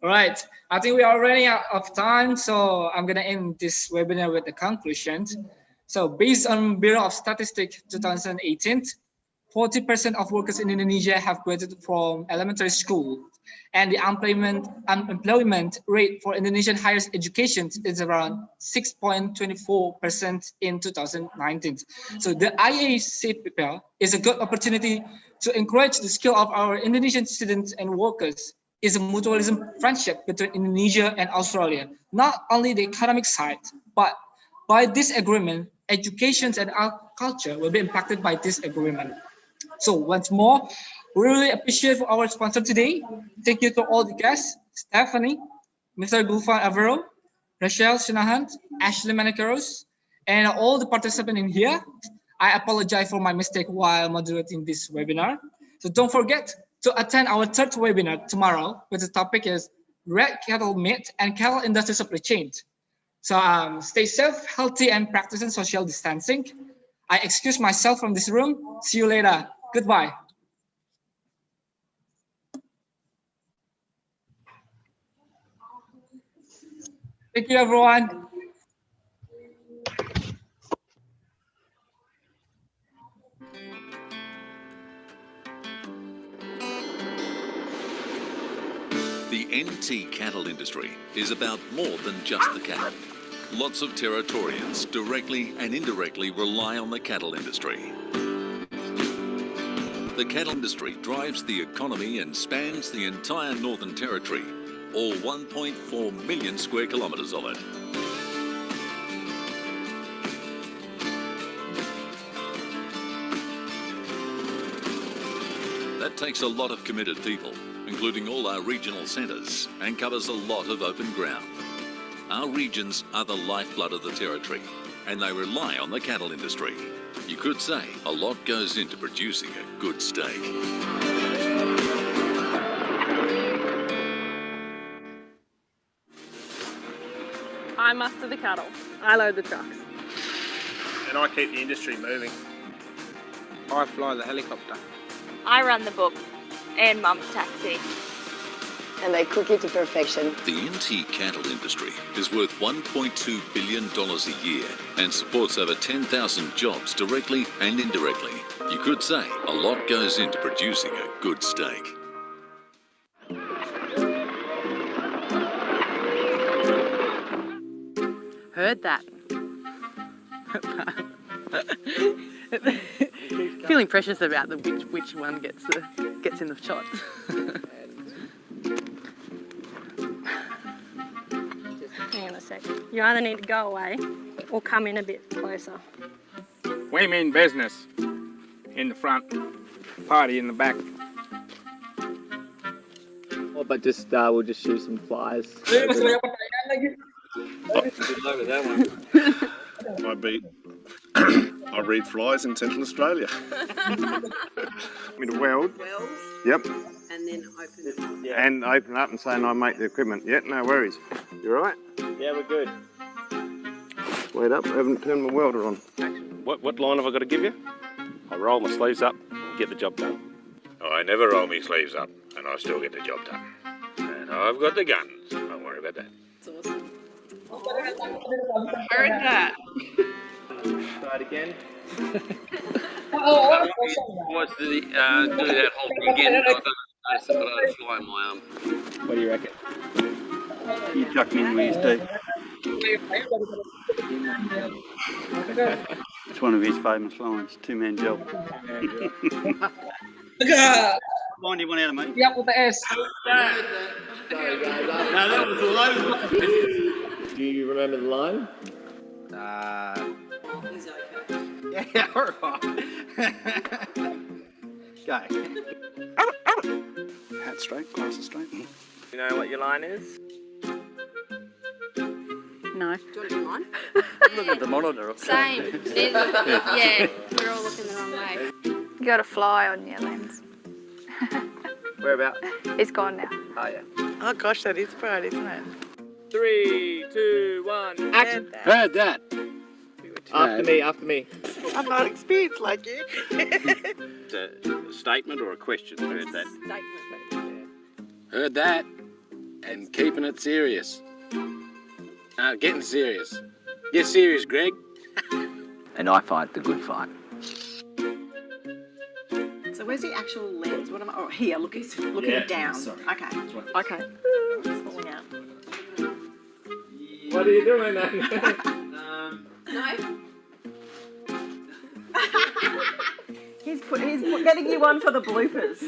All right, I think we are running out of time, so I'm gonna end this webinar with the conclusions. So based on Bureau of Statistics 2018, 40% of workers in Indonesia have graduated from elementary school, and the unemployment rate for Indonesian higher education is around 6.24% in 2019. So the IACPPL is a good opportunity to encourage the skill of our Indonesian students and workers. Is a mutualism friendship between Indonesia and Australia, not only the economic side, but by this agreement, education and our culture will be impacted by this agreement. So once more, we really appreciate our sponsor today. Thank you to all the guests, Stephanie, Mr. Gulfan Avero, Rachel Shinahan, Ashley Manicaros, and all the participants in here. I apologize for my mistake while moderating this webinar. So don't forget to attend our third webinar tomorrow, which the topic is red cattle meat and cattle industry supply chain. So stay safe, healthy, and practicing social distancing. I excuse myself from this room. See you later. Goodbye. Thank you, everyone. The NT cattle industry is about more than just the cattle. Lots of Territorians directly and indirectly rely on the cattle industry. The cattle industry drives the economy and spans the entire Northern Territory, all 1.4 million square kilometres of it. That takes a lot of committed people, including all our regional centres, and covers a lot of open ground. Our regions are the lifeblood of the Territory, and they rely on the cattle industry. You could say a lot goes into producing a good steak. I muster the cattle. I load the trucks. And I keep the industry moving. I fly the helicopter. I run the book and Mum's taxi. And they cook it to perfection. The NT cattle industry is worth $1.2 billion a year and supports over 10,000 jobs directly and indirectly. You could say a lot goes into producing a good steak. Heard that. Feeling precious about which one gets in the shot. Hang on a sec. You either need to go away or come in a bit closer. We mean business in the front, party in the back. Oh, but just we'll just shoot some flies. I read flies in Central Australia. With a weld. Yep. And then open it. And open up and saying I make the equipment. Yeah, no worries. You all right? Yeah, we're good. Wait up, I haven't turned my welder on. What line have I got to give you? I roll my sleeves up and get the job done. I never roll my sleeves up and I still get the job done. And I've got the guns, so don't worry about that. It's awesome. Heard that. Try it again. What's the do that whole thing again? I don't notice it, but I had a fly in my arm. What do you reckon? You chuck me in with his teeth. It's one of his famous lines, two-man job. Find you one out of me. Yep, with the S. Sorry, guys. No, that was a load. Do you remember the line? He's okay. Yeah, all right. Go. Hat straight, glasses straight. You know what your line is? No. Do you want to do mine? Look at the monitor. Same. Yeah, we're all looking the wrong way. You got a fly on your lens. Where about? It's gone now. Oh, yeah. Oh gosh, that is bright, isn't it? 3, 2, 1, action. Heard that. After me. I'm not experienced like you. It's a statement or a question? Heard that. Heard that. And keeping it serious. Getting serious. Get serious, Greg. And I fight the good fight. So where's the actual lens? What am I? Oh, here. Look, it's looking down. Sorry. Okay. That's right. Okay. It's falling out. What are you doing then? No. he's getting you one for the bloopers.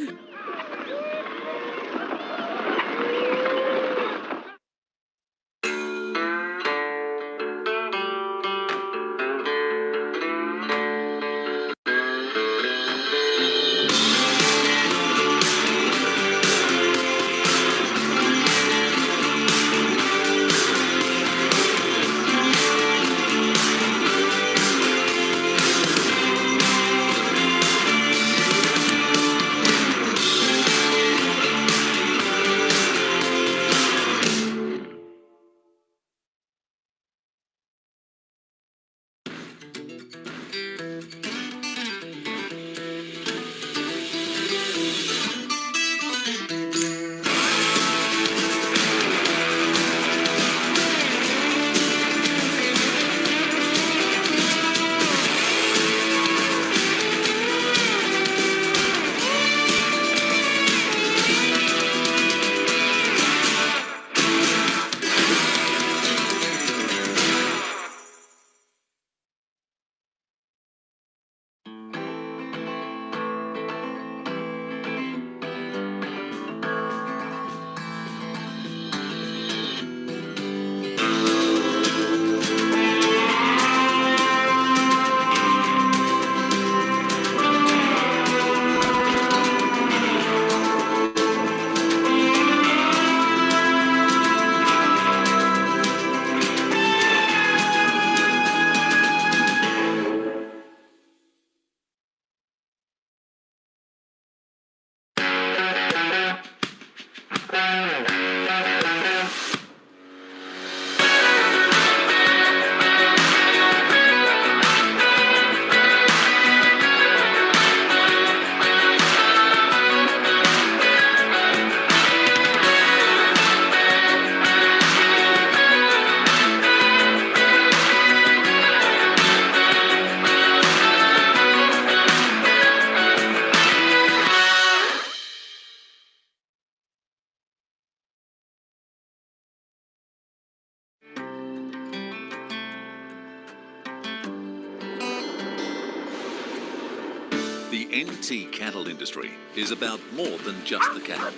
NT cattle industry is about more than just the cattle.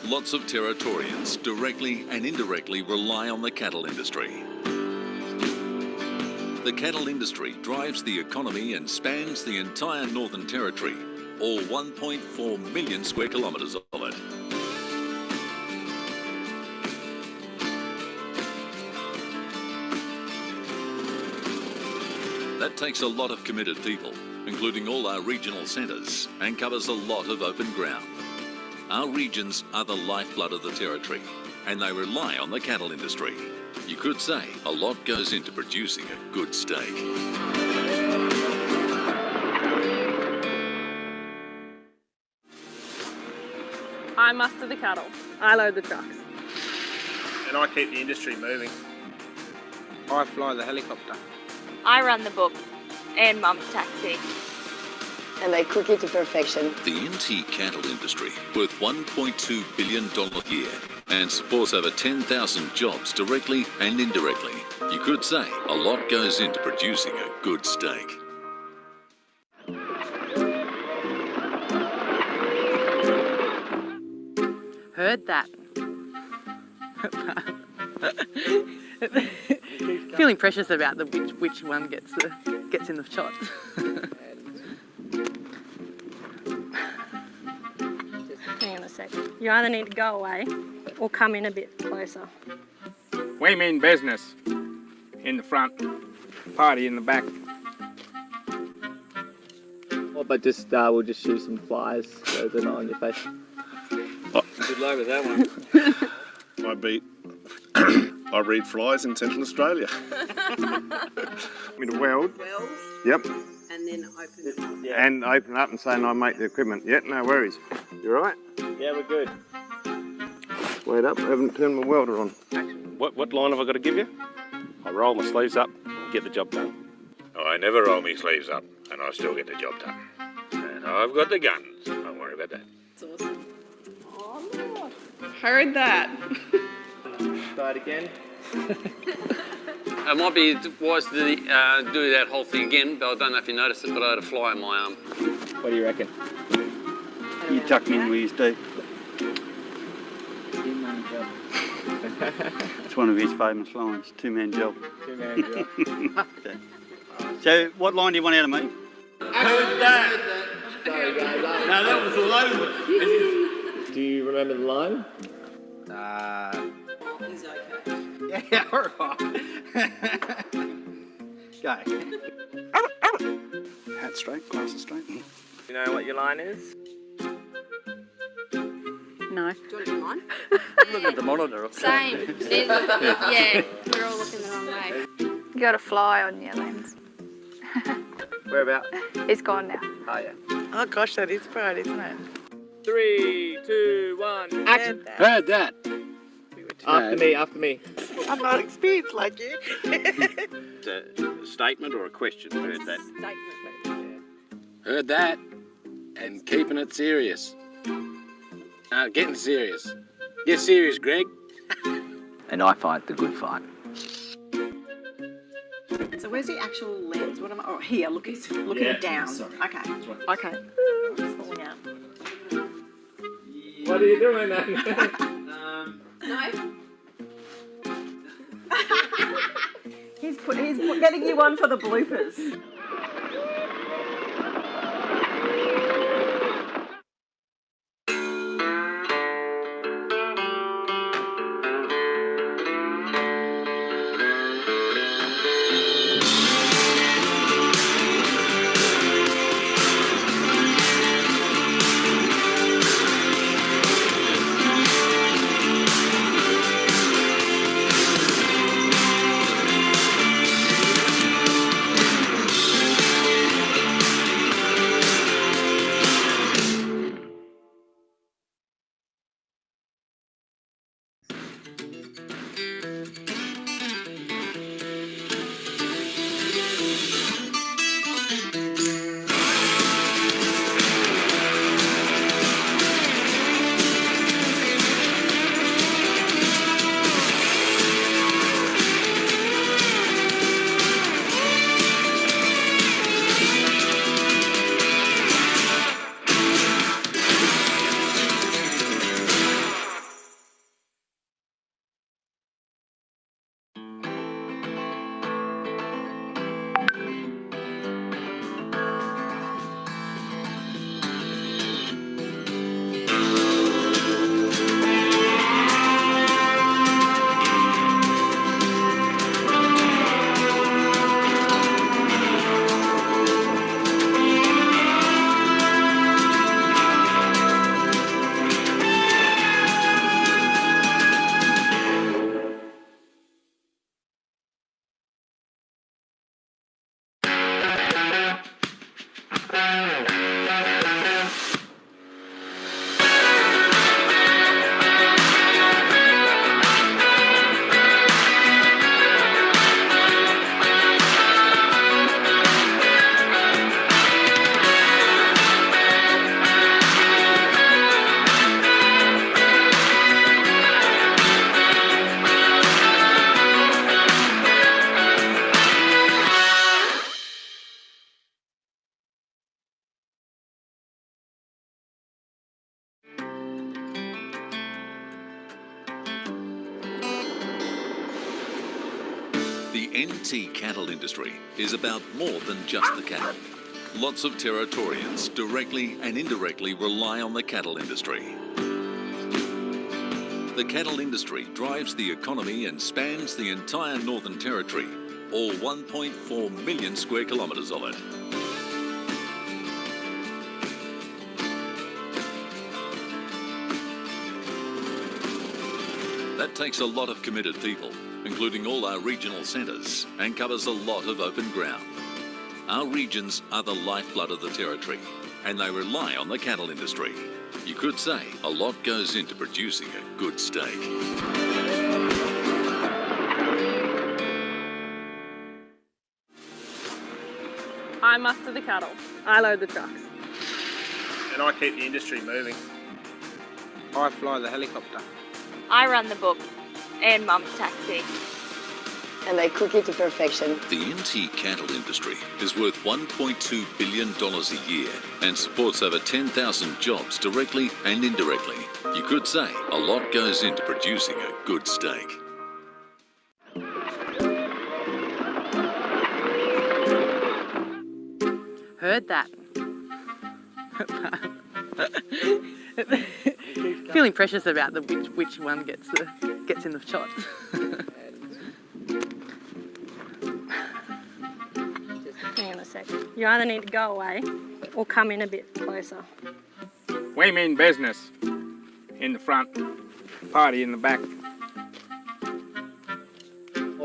Lots of Territorians directly and indirectly rely on the cattle industry. The cattle industry drives the economy and spans the entire Northern Territory, all 1.4 million square kilometres of it. That takes a lot of committed people, including all our regional centres, and covers a lot of open ground. Our regions are the lifeblood of the Territory, and they rely on the cattle industry. You could say a lot goes into producing a good steak. I muster the cattle. I load the trucks. And I keep the industry moving. I fly the helicopter. I run the book and Mum's taxi. And they cook it to perfection. The NT cattle industry, worth $1.2 billion a year, and supports over 10,000 jobs directly and indirectly. You could say a lot goes into producing a good steak. Heard that. Feeling precious about the which one gets in the shot. Hang on a sec. You either need to go away or come in a bit closer. We mean business. In the front, party in the back. Well, but just we'll just shoot some flies so they're not on your face. Oh. Good luck with that one. I read flies in Central Australia. In a weld. Yep. And then open it up. And open up and say, I make the equipment. Yep, no worries. You all right? Yeah, we're good. Wait up, I haven't turned my welder on. What line have I got to give you? I roll my sleeves up and get the job done. I never roll my sleeves up, and I still get the job done. And I've got the guns. Don't worry about that. It's awesome. Oh, Lord. Heard that. Try it again. It might be wise to do that whole thing again, but I don't know if you noticed it, but I had a fly in my arm. What do you reckon? You tuck me in where you stay. It's one of his famous lines, two-man job. Two-man job. Okay. So, what line do you want out of me? Heard that. Sorry, guys. No, that was all over. Do you remember the line? He's okay. Yeah, all right. Go. Hat straight, glasses straight. You know what your line is? No. Do you want to do mine? Look at the monitor. Same. Yeah, we're all looking the wrong way. You got a fly on your lens. Where about? He's gone now. Oh, yeah. Oh gosh, that is bright, isn't it? 3, 2, 1, action! Heard that. After me. I'm not experienced like you. It's a statement or a question? Heard that. Heard that. And keeping it serious. Getting serious. Get serious, Greg. And I fight the good fight. So where's the actual lens? What am I? Oh, here. Look, he's looking down. Sorry. Okay. Okay. It's falling out. What are you doing then? No. he's getting you one for the bloopers. The NT cattle industry is about more than just the cattle. Lots of Territorians directly and indirectly rely on the cattle industry. The cattle industry drives the economy and spans the entire Northern Territory, all 1.4 million square kilometres of it. That takes a lot of committed people, including all our regional centres, and covers a lot of open ground. Our regions are the lifeblood of the Territory, and they rely on the cattle industry. You could say a lot goes into producing a good steak. I muster the cattle. I load the trucks. And I keep the industry moving. I fly the helicopter. I run the book and Mum's taxi. And they cook it to perfection. The NT cattle industry is worth $1.2 billion a year and supports over 10,000 jobs directly and indirectly. You could say a lot goes into producing a good steak. Heard that. Feeling precious about the which one gets in the shot. Hang on a sec. You either need to go away or come in a bit closer. We mean business in the front, party in the back.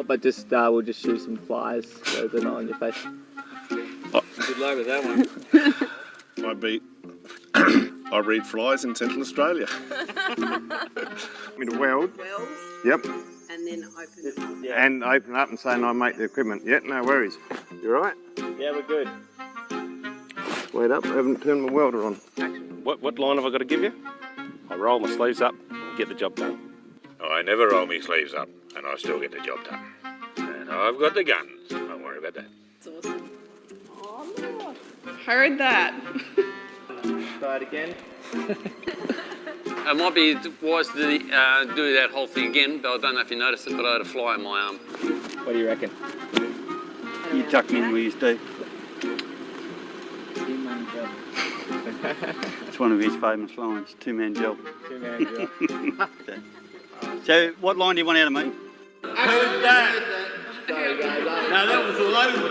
But just we'll just shoot some flies so they're not on your face. Good luck with that one. I breed flies in Central Australia. With a weld. Wells. Yep. And then open it up. And open up and say, I make the equipment. Yep, no worries. You all right? Yeah, we're good. Wait up, I haven't turned my welder on. What line have I got to give you? I roll my sleeves up and get the job done. I never roll my sleeves up, and I still get the job done. And I've got the guns. Don't worry about that. It's awesome. Oh, Lord. Heard that. Try it again. It might be wise to do that whole thing again, but I don't know if you noticed it, but I had a fly in my arm. What do you reckon? You tuck me in where you stay. It's one of his famous lines, two-man job. Two-man job. Okay. So, what line do you want out of me? Heard that. Sorry, guys. No, that was all over.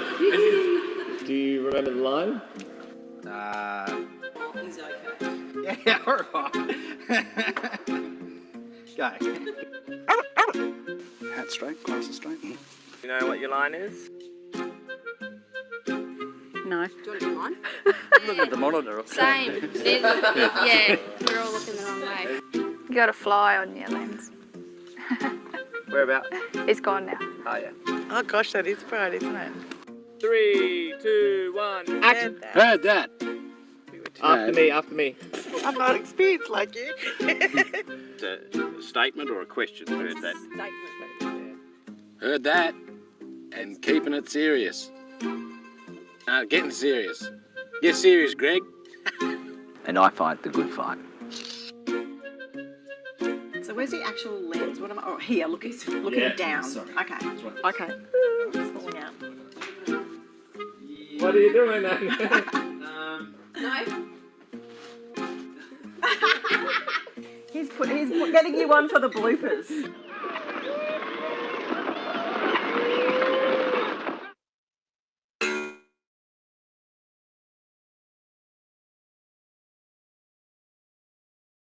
Do you remember the line? He's okay. Yeah, all right. Go. Hat straight, glasses straight. You know what your line is? No. Do you want to do mine? Look at the monitor. Same. Yeah, we're all looking the wrong way. You got a fly on your lens. Whereabouts? It's gone now. Oh, yeah. Oh gosh, that is bright, isn't it? 3, 2, 1, action! Heard that. After me. I'm not experienced like you. It's a statement or a question? Heard that. Statement. Heard that. And keeping it serious. Getting serious. Get serious, Greg. And I fight the good fight. So where's the actual lens? What am I? Oh, here. Look, he's looking down. Sorry. Okay. Okay. It's falling out. What are you doing then? No. He's getting you one for the bloopers.